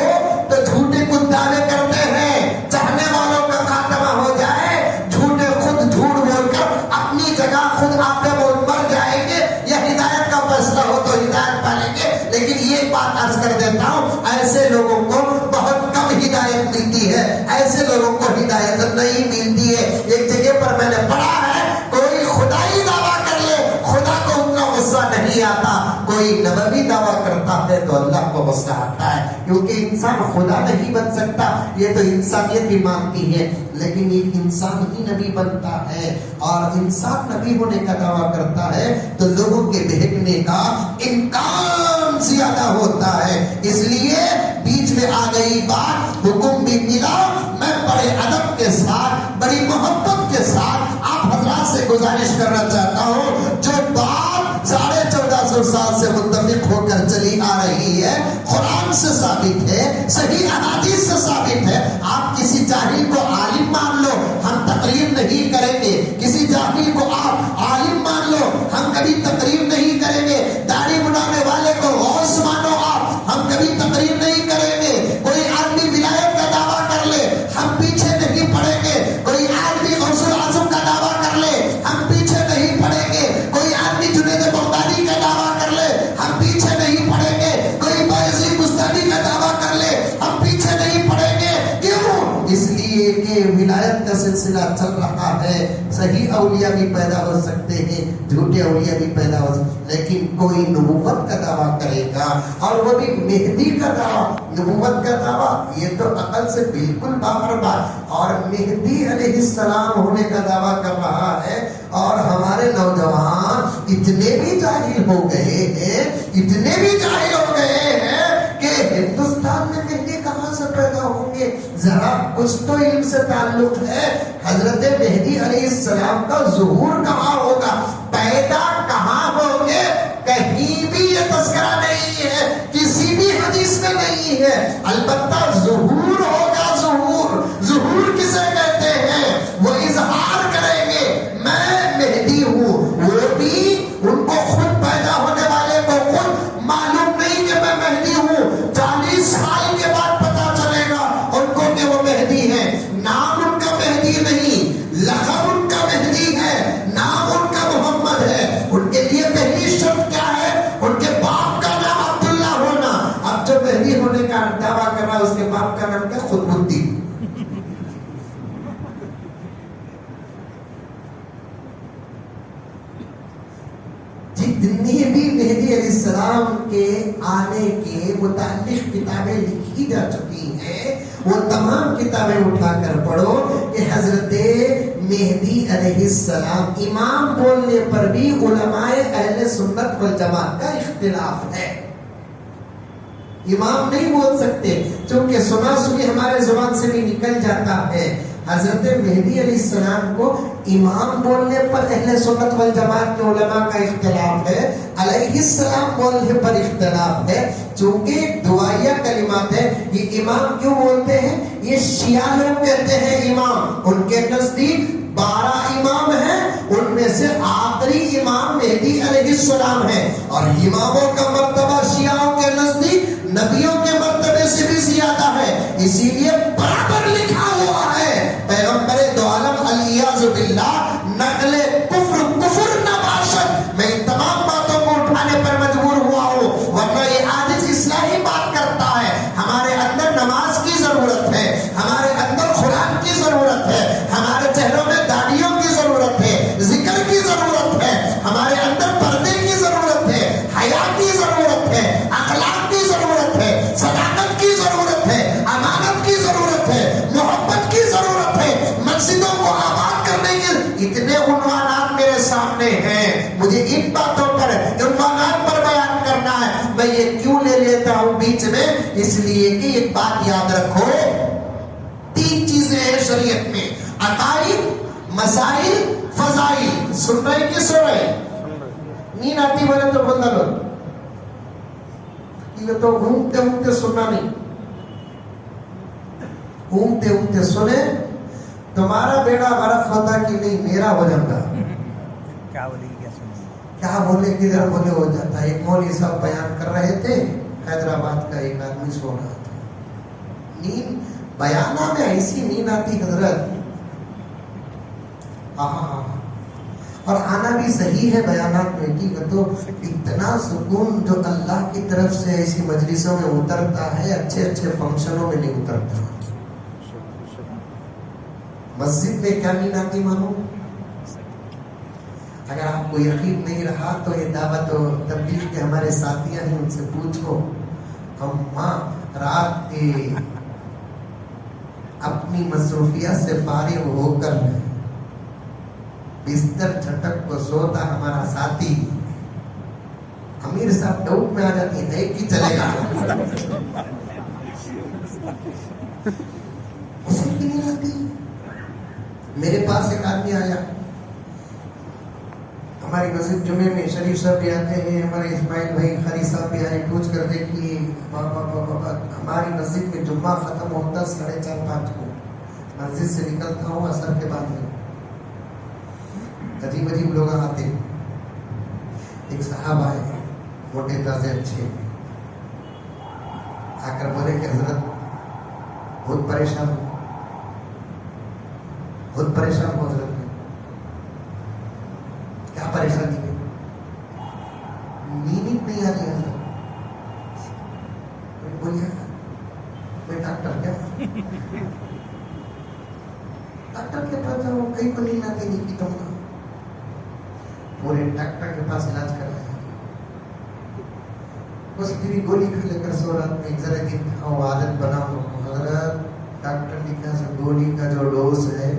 تو جھوٹے کچھ دعوے کرتے ہیں، چاہنے والوں کا خاتمہ ہو جائے، جھوٹے خود جھوٹ بول کر اپنی جگہ خود آپ مر جائیں گے، یا ہدایت کا فیصلہ ہو تو ہدایت پالیں گے۔ لیکن یہ بات عرض کر دیتا ہوں، ایسے لوگوں کو بہت کم ہدایت ملتی ہے، ایسے لوگوں کو ہدایت نہیں ملتی ہے۔ ایک جگہ پر میں نے پڑھا ہے، کوئی خدائی دعویٰ کر لے خدا کو اتنا غصہ نہیں آتا، کوئی نبوی دعویٰ کرتا ہے تو اللہ کو غصہ آتا ہے، کیونکہ انسان خدا نہیں بن سکتا، یہ تو انسانیت ہی مانتی ہے، لیکن یہ انسان ہی نبی بنتا ہے۔ اور انسان نبی ہونے کا دعویٰ کرتا ہے تو لوگوں کے بہکنے کا امکان زیادہ ہوتا ہے۔ اس لیے بیچ میں آ گئی بات، حکم بھی ملا، میں بڑے ادب کے ساتھ، بڑی محبت کے ساتھ آپ حضرات سے گزارش کرنا چاہتا ہوں، جو بات 1450 سال سے متفق ہو کر چلی آ رہی ہے، قرآن سے ثابت ہے، صحیح احادیث سے ثابت ہے۔ آپ کسی جاہل کو عالم مان لو، ہم تقریر نہیں کریں گے، کسی جاہل کو آپ عالم مان لو، ہم کبھی تقریر نہیں کریں گے، داڑھی بنانے والے کو غوث مانو آپ، ہم کبھی تقریر نہیں کریں گے، کوئی آدمی ولایت کا دعویٰ کر لے ہم پیچھے نہیں پڑیں گے، کوئی آدمی غوث اعظم کا دعویٰ کر لے ہم پیچھے نہیں پڑیں گے، کوئی آدمی جنید بغدادی کا دعویٰ کر لے ہم پیچھے نہیں پڑیں گے، کوئی بایزید بستانی کا دعویٰ کر لے ہم پیچھے نہیں پڑیں گے۔ کیوں؟ اس لیے کہ ولایت کا سلسلہ چل رہا ہے، صحیح اولیاء بھی پیدا ہو سکتے ہیں، جھوٹے اولیاء بھی پیدا ہو سکتے ہیں، لیکن کوئی نبوت کا دعویٰ کرے گا اور وہ بھی مہدی کا دعویٰ، نبوت کا دعویٰ، یہ تو عقل سے بالکل باہر بات، اور مہدی علیہ السلام ہونے کا دعویٰ کر رہا ہے۔ اور ہمارے نوجوان اتنے بھی جاہل ہو گئے ہیں، اتنے بھی جاہل ہو گئے ہیں کہ ہندوستان میں مہدی کہاں سے پیدا ہوں گے؟ ذرا کچھ تو علم سے تعلق ہے، حضرت مہدی علیہ السلام کا ظہور کہاں ہوگا، پیدا کہاں ہوں گے؟ کہیں بھی یہ تذکرہ نہیں ہے، کسی بھی حدیث میں نہیں ہے، البتہ ظہور ہوگا۔ ظہور کسے کہتے ہیں؟ وہ اظہار کریں گے میں مہدی ہوں، وہ بھی ان کو خود پیدا ہونے والے کو خود معلوم نہیں کہ میں مہدی ہوں، 40 سال کے بعد پتا چلے گا ان کو کہ وہ مہدی ہے، نام ان کا مہدی نہیں، لقب ان کا مہدی ہے، نام ان کا محمد ہے۔ ان کے لیے پہلی شرط کیا ہے؟ ان کے باپ کا نام عبداللہ ہونا۔ اب جو مہدی ہونے کا دعویٰ کر رہا ہے اس کے باپ کا نام کیا؟ خود بدی۔ جتنی بھی مہدی علیہ السلام کے آنے کے متعلق کتابیں لکھی جا چکی ہیں، وہ تمام کتابیں اٹھا کر پڑھو کہ حضرت مہدی علیہ السلام، امام بولنے پر بھی علماء اہل سنت والجماعت کا اختلاف ہے، امام نہیں بول سکتے، چونکہ سنا سنی ہمارے زبان سے بھی نکل جاتا ہے، حضرت مہدی علیہ السلام کو امام بولنے پر اہل سنت والجماعت کے علماء کا اختلاف ہے، علیہ السلام بولنے پر اختلاف ہے، چونکہ ایک دعائیہ کلمات ہے۔ یہ امام کیوں بولتے ہیں؟ یہ شیعہ لوگ کہتے ہیں امام، ان کے نزدیک 12 امام ہیں، ان میں سے آخری امام مہدی علیہ السلام ہے، اور اماموں کا مرتبہ شیعوں کے نزدیک نبیوں کے مرتبے سے بھی زیادہ ہے، اسی لیے برابر لکھا ہوا ہے پیغمبر دو عالم علیہ باللہ نقل کفر نہ باشد۔ میں ان تمام باتوں کو اٹھانے پر مجبور ہوا ہوں، ورنہ یہ عادت اصلاحی بات کرتا ہے۔ ہمارے اندر نماز کی ضرورت ہے، ہمارے اندر قرآن کی ضرورت ہے، ہمارے چہروں میں داڑھیوں کی ضرورت ہے، ذکر کی ضرورت ہے، ہمارے اندر پردے کی ضرورت ہے، حیا کی ضرورت ہے، اخلاق کی ضرورت ہے، صداقت کی ضرورت ہے، امانت کی ضرورت ہے، محبت کی ضرورت ہے، مسجدوں کو آباد کرنے کے اتنے عنوانات میرے سامنے ہیں، مجھے ان باتوں پر عنوانات پر بیان کرنا ہے۔ میں یہ کیوں لے لیتا ہوں بیچ میں؟ اس لیے کہ ایک بات یاد رکھو، 3 چیزیں ہیں شریعت میں، عقائد، مسائل، فضائل۔ سن رہے کہ سن رہے؟ نیند آتی بولے تو بندہ لو، یہ تو گھومتے گھومتے سننا نہیں، گھومتے گھومتے سنے، تمہارا بیڑا غرق ہوتا کہ نہیں میرا ہو جاتا۔ کیا بولے گی، کیا سنیں؟ کیا بولے کدھر بولے ہو جاتا۔ ایک مولوی صاحب بیان کر رہے تھے، حیدرآباد کا ایک آدمی سو رہا تھا، نیند بیانہ میں ایسی نیند آتی حضرت، اور آنا بھی صحیح ہے بیانات میں کہ تو اتنا سکون جو اللہ کی طرف سے ایسی مجلسوں میں اترتا ہے، اچھے اچھے فنکشنوں میں نہیں اترتا۔ مسجد میں کیا نیند آتی مانو؟ اگر آپ کو یقین نہیں رہا تو یہ دعوت و تبلیغ کے ہمارے ساتھیاں ہیں، ان سے پوچھو، ہم ماں رات کے اپنی مصروفیات سے فارغ ہو کر بستر جھٹک کو سوتا ہمارا ساتھی امیر صاحب ڈاؤٹ میں آ جاتی ہے کہ چلے گا، اسے کی نہیں آتی۔ میرے پاس ایک آدمی آیا، ہماری مسجد جمعے میں شریف صاحب بھی آتے ہیں، ہمارے اسماعیل بھائی خری صاحب بھی آئے، پوچھ کر دیکھیے ہماری مسجد میں جمعہ ختم ہوتا 4:30-5 کو، مسجد سے نکلتا ہوں عصر کے بعد میں، عجیب عجیب لوگ آتے۔ ایک صاحب آئے موٹے تازے اچھے، آ کر بولے کہ حضرت بہت پریشان ہو حضرت، کیا پریشانی ہے؟ نیند نہیں آ رہی حضرت۔ بولیا میں ڈاکٹر کیا؟ ڈاکٹر کے پاس جاؤ، کہیں کو نیند آتی نہیں کی تم، پورے ڈاکٹر کے پاس علاج کرایا، بس پھر گولی کھا لے کر سو رات میں ایک ذرا دن کھاؤ، عادت بناؤ۔ حضرت ڈاکٹر نے کہا سر گولی کا جو ڈوز ہے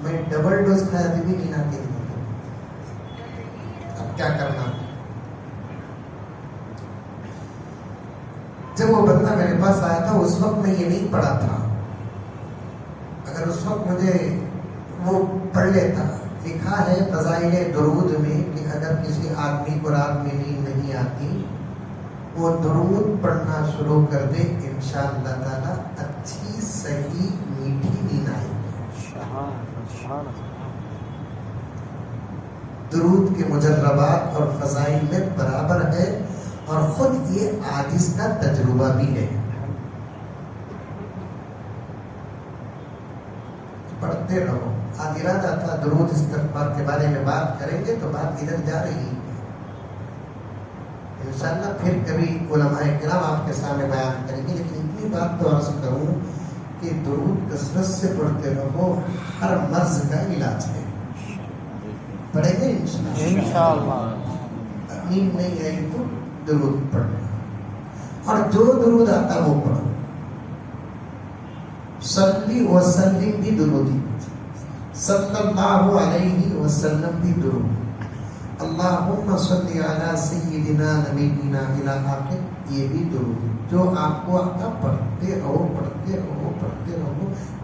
میں ڈبل ڈوز کھایا بھی نہیں آتی، اب کیا کرنا؟ جب وہ بندہ میرے پاس آیا تھا اس وقت میں یہ نہیں پڑھا تھا، اگر اس وقت مجھے وہ پڑھ لیتا۔ لکھا ہے فضائل درود میں کہ اگر کسی آدمی کو رات میں نیند نہیں آتی وہ درود پڑھنا شروع کر دے، انشاءاللہ تعالی اچھی صحیح میٹھی نیند آئے گی۔ درود کے مجربات اور فضائل میں برابر ہے، اور خود یہ عاجز کا تجربہ بھی ہے۔ پڑھتے رہو۔ آج ارادہ تھا درود استغفار کے بارے میں بات کریں گے تو بات ادھر جا رہی ہے، انشاءاللہ پھر کبھی علماء کرام آپ کے سامنے بیان کریں گے، لیکن اتنی بات تو عرض کروں کہ درود کثرت سے پڑھتے رہو، ہر مرض کا علاج ہے۔ پڑھیں گے انشاءاللہ۔ نیند نہیں آئی تو درود پڑھنا، اور جو درود آتا وہ پڑھو۔ صلی وسلم بھی درودی، صلی اللہ علیہ وسلم بھی درود، اللہم صلی علی سیدنا نبینا الی آخر، یہ بھی درود۔ جو آپ کو آتا پڑھتے رہو، پڑھتے رہو، پڑھتے رہو،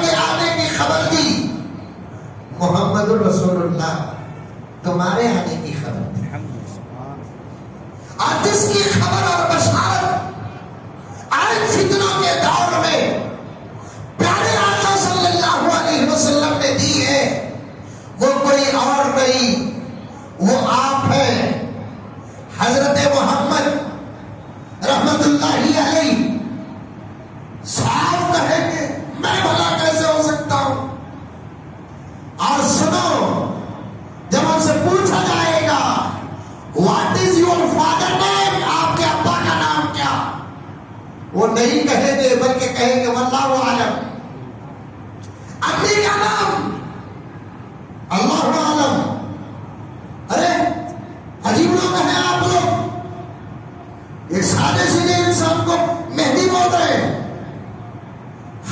کے آنے کی خبر دی، محمد الرسول اللہ تمہارے آنے کی خبر دی۔ آج اس کی خبر اور بشارت آج فتنوں کے دور میں پیارے آقا صلی اللہ علیہ وسلم نے دی ہے، وہ کوئی اور نہیں، وہ آپ ہیں حضرت محمد رحمت اللہ علیہ۔ صاف کہیں گے میں بھلا کیسے ہو سکتا ہوں؟ اور سنو، جب ان سے پوچھا جائے گا what is your father name, آپ کے ابا کا نام کیا، وہ نہیں کہیں گے بلکہ کہیں گے واللہ اعلم۔ امی کا نام اللہ عالم۔ ارے عجیب لوگ ہیں آپ لوگ، ایک سادے سیدھے انسان کو مہدی بول رہے ہیں۔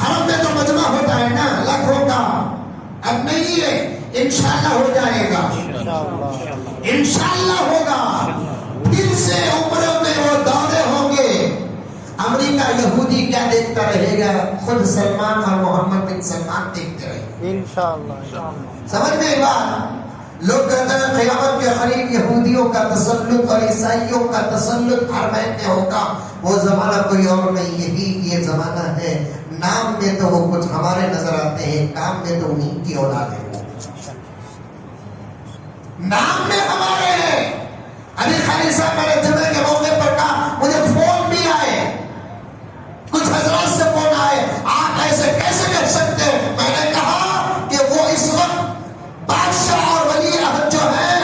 حرم میں تو مجمع ہوتا ہے نا لاکھوں کا، اب نہیں ہے، انشاءاللہ ہو جائے گا، انشاءاللہ ہوگا۔ پھر سے عمروں میں وہ دورے ہوں گے۔ امریکہ یہودی کیا دیکھتا رہے گا؟ خود سلمان اور محمد بن سلمان دیکھتے رہے گا انشاءاللہ۔ سمجھ میں بات؟ لوگ کہتے ہیں قیامت کے قریب یہودیوں کا تسلط اور عیسائیوں کا تسلط حرمین میں ہوگا۔ وہ زمانہ کوئی اور نہیں، یہی یہ زمانہ ہے۔ نام میں تو وہ کچھ ہمارے نظر آتے ہیں، کام میں تو انہیں کی اولاد ہے۔ نام میں ہمارے ہیں۔ علی خانی صاحب میرے جمعے کے موقع پر کہا مجھے فون بھی آئے، کچھ حضرات سے فون آئے، آپ ایسے کیسے کہہ سکتے ہیں؟ میں نے کہا کہ وہ اس وقت بادشاہ اور ولی عہد جو ہے،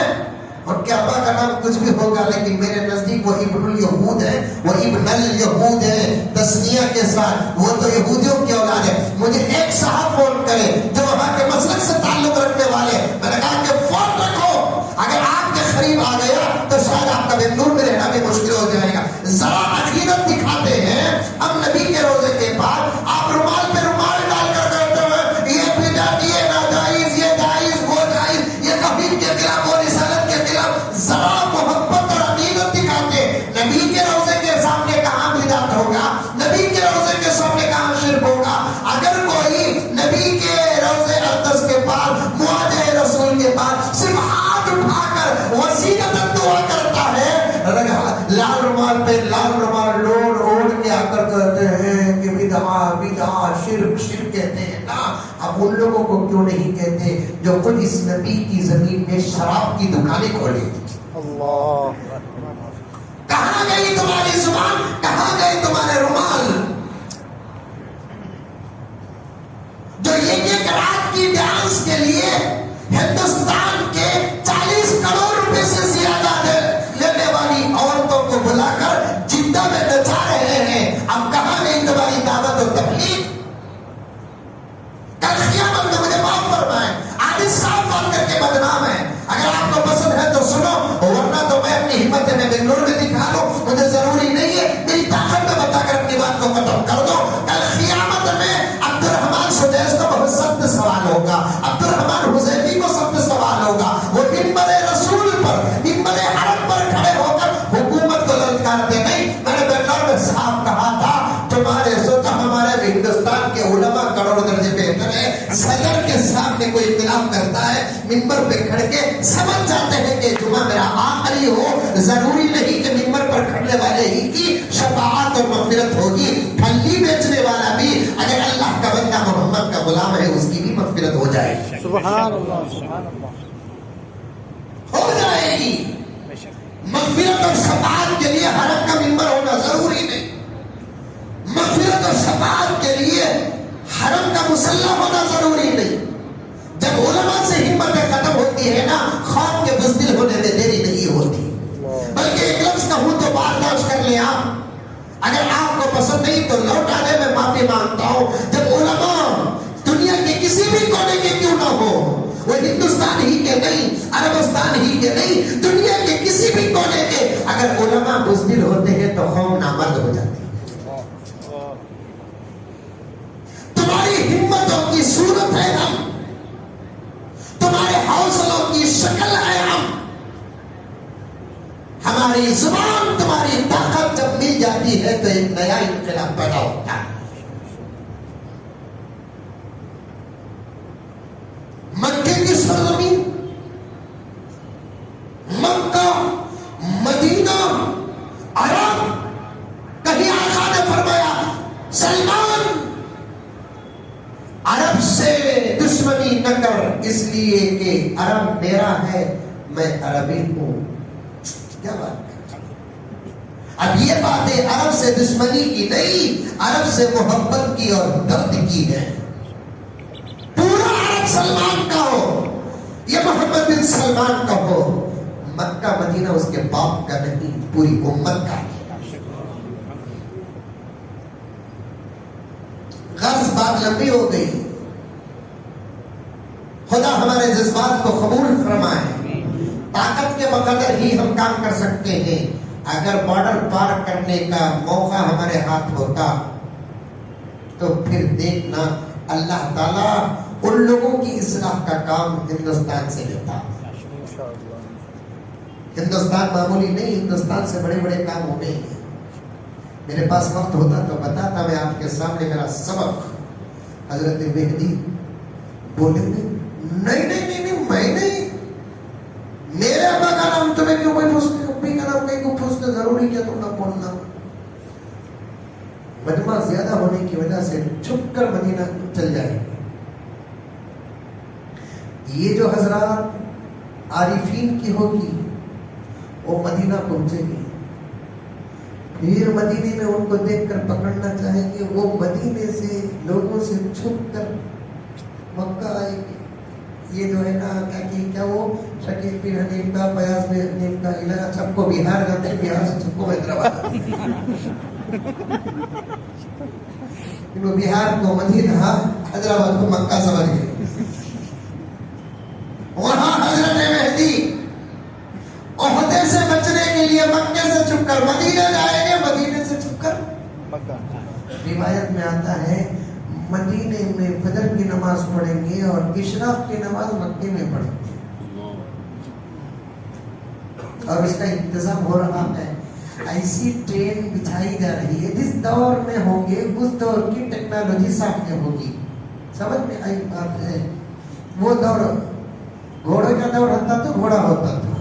ان کے ابا کا نام کچھ بھی ہوگا لیکن میرے نزدیک وہ ابن الیہود ہے، وہ ابن الیہود ہے تسنیہ کے ساتھ، وہ تو یہودیوں کی اولاد ہے۔ مجھے ایک صاحب فون کرے جو وہاں کے مسلک سے تعلق رکھنے والے، میں نے کہا کہ فون رکھو، اگر آپ کے قریب آ گیا تو شاید آپ کا بنگلور میں رہنا بھی مشکل ہو جائے گا۔ ذرا عقیدت دکھاتے ہیں ہم نبی کے روزے کے بعد، آپ رومال پہ رومال ڈال کر کرتے ہوئے یہ بدعت، یہ ناجائز، یہ جائز، وہ جائز، یہ توحید کے خلاف، وہ رسالت کے خلاف، ذرا محبت اور عقیدت دکھاتے۔ نبی کے روزے کے سامنے کہاں بدعت ہوگا؟ نبی کے روزے کے سامنے کہاں شرک ہوگا؟ اگر کوئی نبی کے روزے اقدس کے بعد، مواجہ رسول کے بعد صرف ہاتھ اٹھا کر وسیلت دعا کرتا ہے، لال رومال پہ لال رومال لوڑ اوڑھ کے آ کر کہتے ہیں کہ بدعت شرک شرک کہتے ہیں نا، اب ان لوگوں کو کیوں نہیں کہتے جو خود اس نبی کی زمین میں شراب کی دکانیں کھولے؟ اللہ، کہاں گئی تمہاری زبان؟ کہاں گئے تمہارے رومال؟ جو ایک رات کی ڈانس کے لیے ہندوستان کے 40 کروڑ روپے سے زیادہ لینے والی عورتوں کو بلا کر جدہ میں نچا رہے ہیں، اب کہاں گئی تمہاری دعوت و تبلیغ؟ کل قیامت میں مجھے معاف فرمائیں، آج صاف بات کر کے بدنام ہے۔ اگر آپ کو پسند ہے تو سنو، ورنہ تو میں اپنی ہمت میں بنگلور میں دکھا لوں، مجھے ضروری نہیں ہے، میری طاقت میں بتا کر اپنی بات کو ختم کر دو۔ کل قیامت میں عبد الرحمن سدیس کو بہت سخت سوال ہوگا، عبد الرحمن حذیفی کو سخت سوال ہوگا۔ وہ منبر رسول پر، منبر حرم پر کھڑے ہو کر حکومت کو للکارتے نہیں۔ میں نے بنگلور میں صاحب کہا تھا تمہارے سوچا ہمارے ہندوستان کے علماء کروڑ درجے بہتر ہے، صدر کے سامنے کوئی اختلاف کرتا ہے، منبر پہ کھڑ کے سمجھ جاتے ہیں کہ جمعہ میرا آخری ہو، ضروری نہیں کہ منبر پر کھڑنے والے ہی کی شفاعت اور مغفرت ہوگی، پھلی بیچنے والا بھی اگر اللہ کا بندہ محمد کا غلام ہے اس کی بھی مغفرت ہو جائے گی۔ سبحان اللہ، سبحان اللہ، ہو جائے گی۔ مغفرت اور شفاعت کے لیے حرم کا منبر ہونا ضروری نہیں، مغفرت اور شفاعت کے لیے حرم کا مسلح ہونا ضروری نہیں۔ جب علماء سے ہمتیں ختم ہوتی ہے نا، خواب کے بزدل ہونے میں دیری نہیں ہوتی، بلکہ ایک لفظ کہوں تو برداشت کر لیں آپ، اگر آپ کو پسند نہیں تو لوٹانے میں معافی مانگتا ہوں۔ جب علماء دنیا کے کسی بھی کونے کے کیوں نہ ہو، وہ ہندوستان ہی کے نہیں، عربستان ہی کے نہیں، دنیا کے کسی بھی کونے کے اگر علماء بزدل ہوتے ہیں تو قوم نامرد ہو جاتی ہے۔ تمہاری ہمتوں کی صورت ہے ہم، تمہارے حوصلوں کی شکل ہے ہم، ہماری زبان تمہاری طاقت جب مل جاتی ہے تو ایک نیا انقلاب پیدا ہوتا ہے۔ دشمنی نہ کر اس لیے کہ عرب میرا ہے میں عربی ہوں. کیا بات ہے. اب یہ باتیں عرب سے دشمنی کی نہیں، عرب سے محبت کی اور درد کی ہے. پورا عرب سلمان کا ہو، یہ محمد بن سلمان کا ہو، مکہ مدینہ اس کے باپ کا نہیں، پوری امت کا ہے. غرض بات لمبی ہو گئی. خدا ہمارے جذبات کو قبول فرمائے. طاقت کے بقدر ہی ہم کام کر سکتے ہیں. اگر بارڈر پار کرنے کا موقع ہمارے ہاتھ ہوتا تو پھر دیکھنا اللہ تعالیٰ ان لوگوں کی اصلاح کا کام ہندوستان سے لیتا. ہندوستان معمولی نہیں، ہندوستان سے بڑے بڑے کام ہونے ہیں. میرے پاس وقت ہوتا تو بتاتا میں آپ کے سامنے میرا سبق. حضرت مہدی بولے نہیں نہیں نہیں نہیں میں نہیں، میرے ابا کا نام تمہیں کیوں کوئی پوچھتے، ابھی کا نام کہیں کو پوچھتے، ضروری کیا تم نہ بولنا. مجمع زیادہ ہونے کی وجہ سے چھپ کر مدینہ چل جائے. یہ جو حضرات عارفین کی ہوگی وہ مدینہ پہنچے گی، پھر مدینے میں ان کو دیکھ کر پکڑنا چاہیں گے، وہ مدینے سے لوگوں سے چھپ کر مکہ آئے گی. یہ جو ہے نا کیا وہ شکیل پیر حنیف کا، فیاض بن حنیف کا علاقہ سب کو بہار جاتے ہیں، بہار سے سب کو حیدرآباد. وہ بہار کو مدینہ، حیدرآباد کو مکہ سمجھ گئے. وہاں حضرت مہدی عہدے سے بچنے کے لیے مکے سے چھپ کر مدینے جائیں گے، مدینے سے چھپ کر مکہ. روایت میں آتا ہے مدینے میں فجر کی نماز پڑھیں گے اور اشراق کی نماز مکے میں پڑھیں گے. اور اس کا انتظام ہو رہا ہے. ایسی ٹرین بچھائی جا رہی ہے جس دور میں ہوں گے اس دور کی ٹیکنالوجی سامنے ہوگی. سمجھ میں آئی بات ہے. وہ دور گھوڑے کا دور ہوتا تو گھوڑا ہوتا تھا.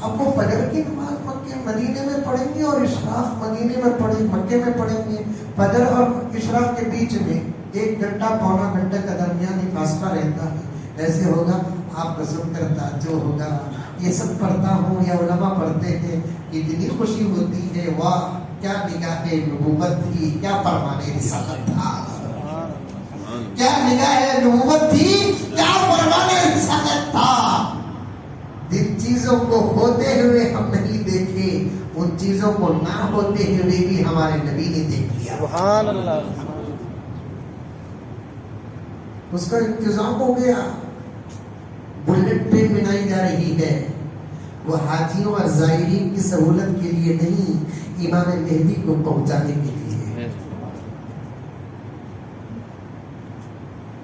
اب وہ فجر کی نماز مکے مدینے میں پڑھیں گے اور اشراق مدینے میں مکے میں پڑھیں گے. فجر اور اشراق کے بیچ میں 1 گھنٹہ پونا گھنٹے کا درمیانی فاصلہ رہتا ہے. ایسے ہوگا آپ کو سن کر تعجب ہوگا. یہ سب پڑھتا ہوں یا علماء پڑھتے ہیں، اتنی خوشی ہوتی ہے. واہ کیا نگاہ نبوت تھی، کیا فرمان رسالت تھا، کیا نگاہ نبوت تھی، کیا فرمان رسالت تھا. جن چیزوں کو ہوتے ہوئے ہم نہیں دیکھے ان چیزوں کو نہ ہوتے ہوئے بھی ہمارے نبی نے دیکھ لیا. سبحان اللہ. اس کا انتظام ہو گیا. بلٹ ٹرین بنائی جا رہی ہے. وہ حاجیوں اور زائرین کی سہولت کے لیے نہیں، امام مہدی کو پہنچانے کے لیے.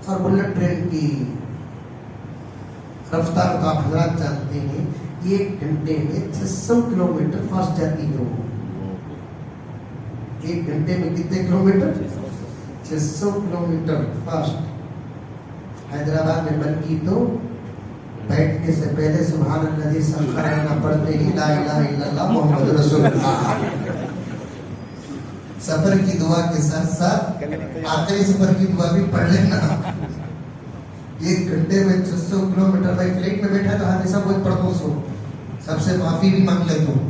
اور بلٹ ٹرین کی رفتار کو آپ حضرات جانتے ہیں، 1 گھنٹے میں 600 کلومیٹر فاسٹ جاتی ہے. وہ 1 گھنٹے میں کتنے کلومیٹر؟ 600 kilometre fast. حیدرآباد میں بن کی تو بیٹھنے سے پہلے سبحان اللہ سبحان پڑھتے ہی لا الہ الا اللہ محمد رسول اللہ. سفر کی دعا کے ساتھ ساتھ آخری سفر کی دعا بھی پڑھ لینا. 1 گھنٹے میں 600 کلومیٹر. میں فلائٹ میں بیٹھا تو ہمیشہ بہت پڑھتا ہوں، سب سے معافی بھی مانگ لیتا ہوں.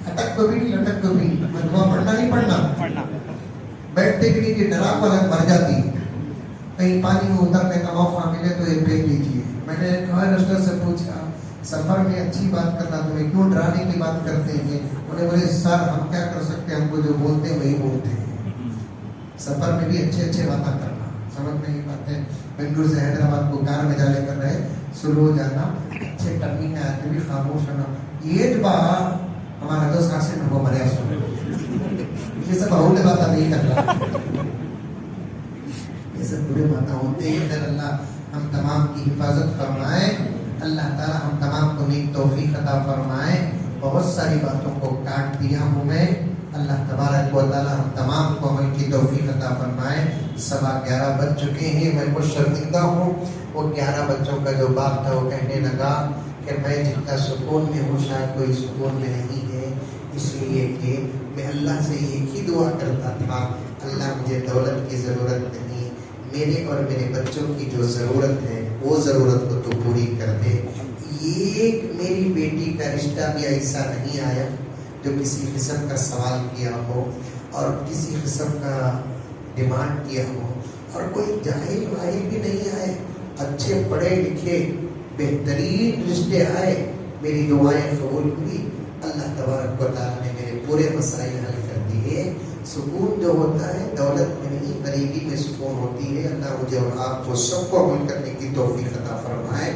اٹک کو بھی نہیں لٹک کو بھی نہیں. میں دعا پڑھنا نہیں پڑھنا، بیٹھتے بھی نہیں کہ ڈرا کو مر جاتی. کہیں پانی میں اترنے کا موقع ملے تو یہ دیکھ لیجیے. میں نے رسٹر سے پوچھا سفر میں اچھی بات کرنا تمہیں کیوں ڈرانے کی بات کرتے ہیں؟ انہیں بولے سر ہم کیا کر سکتے ہیں، ہم کو جو بولتے ہیں وہی بولتے ہیں. سفر میں بھی اچھے باتیں کرنا. سمجھ میں یہ بات ہے. بنگلور سے حیدرآباد کو کار میں جانے کر رہے سلو جانا، اچھے ٹرننگ میں آتے بھی خاموش ہونا. یہ بات ہمارا دوست قاسم کو مریا سن. یہ سب بہولے باتیں نہیں کر رہا، یہ سب برے باتیں ہوتے ہیں. اللہ ہم تمام کی حفاظت فرمائے. اللہ تعالیٰ ہم تمام کو نیک توفیق عطا فرمائے. بہت ساری باتوں کو کاٹ دیا ہوں میں. اللہ تبارک و تعالیٰ ہم تمام کو عمل کی توفیق عطا فرمائے. 11:15 بج چکے ہیں. میں کچھ شرمندہ ہوں. وہ 11 بچوں کا جو باپ تھا وہ کہنے لگا کہ میں جتنا سکون میں ہوں شاید کوئی سکون میں نہیں ہے، اس لیے کہ میں اللہ سے ایک ہی دعا کرتا تھا، اللہ مجھے دولت کی ضرورت نہیں، میرے اور میرے بچوں کی جو ضرورت ہے وہ ضرورت کو تو پوری کر دے. ایک میری بیٹی کا رشتہ بھی ایسا نہیں آیا جو کسی قسم کا سوال کیا ہو اور کسی قسم کا ڈیمانڈ کیا ہو, اور کوئی جاہل واہل بھی نہیں آئے, اچھے پڑھے لکھے بہترین رشتے آئے. میری دعائیں قبول ہوئی, اللہ تبارک و تعالیٰ نے میرے پورے مسائل حل کر دیے. سکون جو ہوتا ہے دولت میں نہیں, غریبی میں سکون ہوتی ہے. اللہ مجھے اور آپ کو سب کو عمل کرنے کی توفیق عطا فرمائے.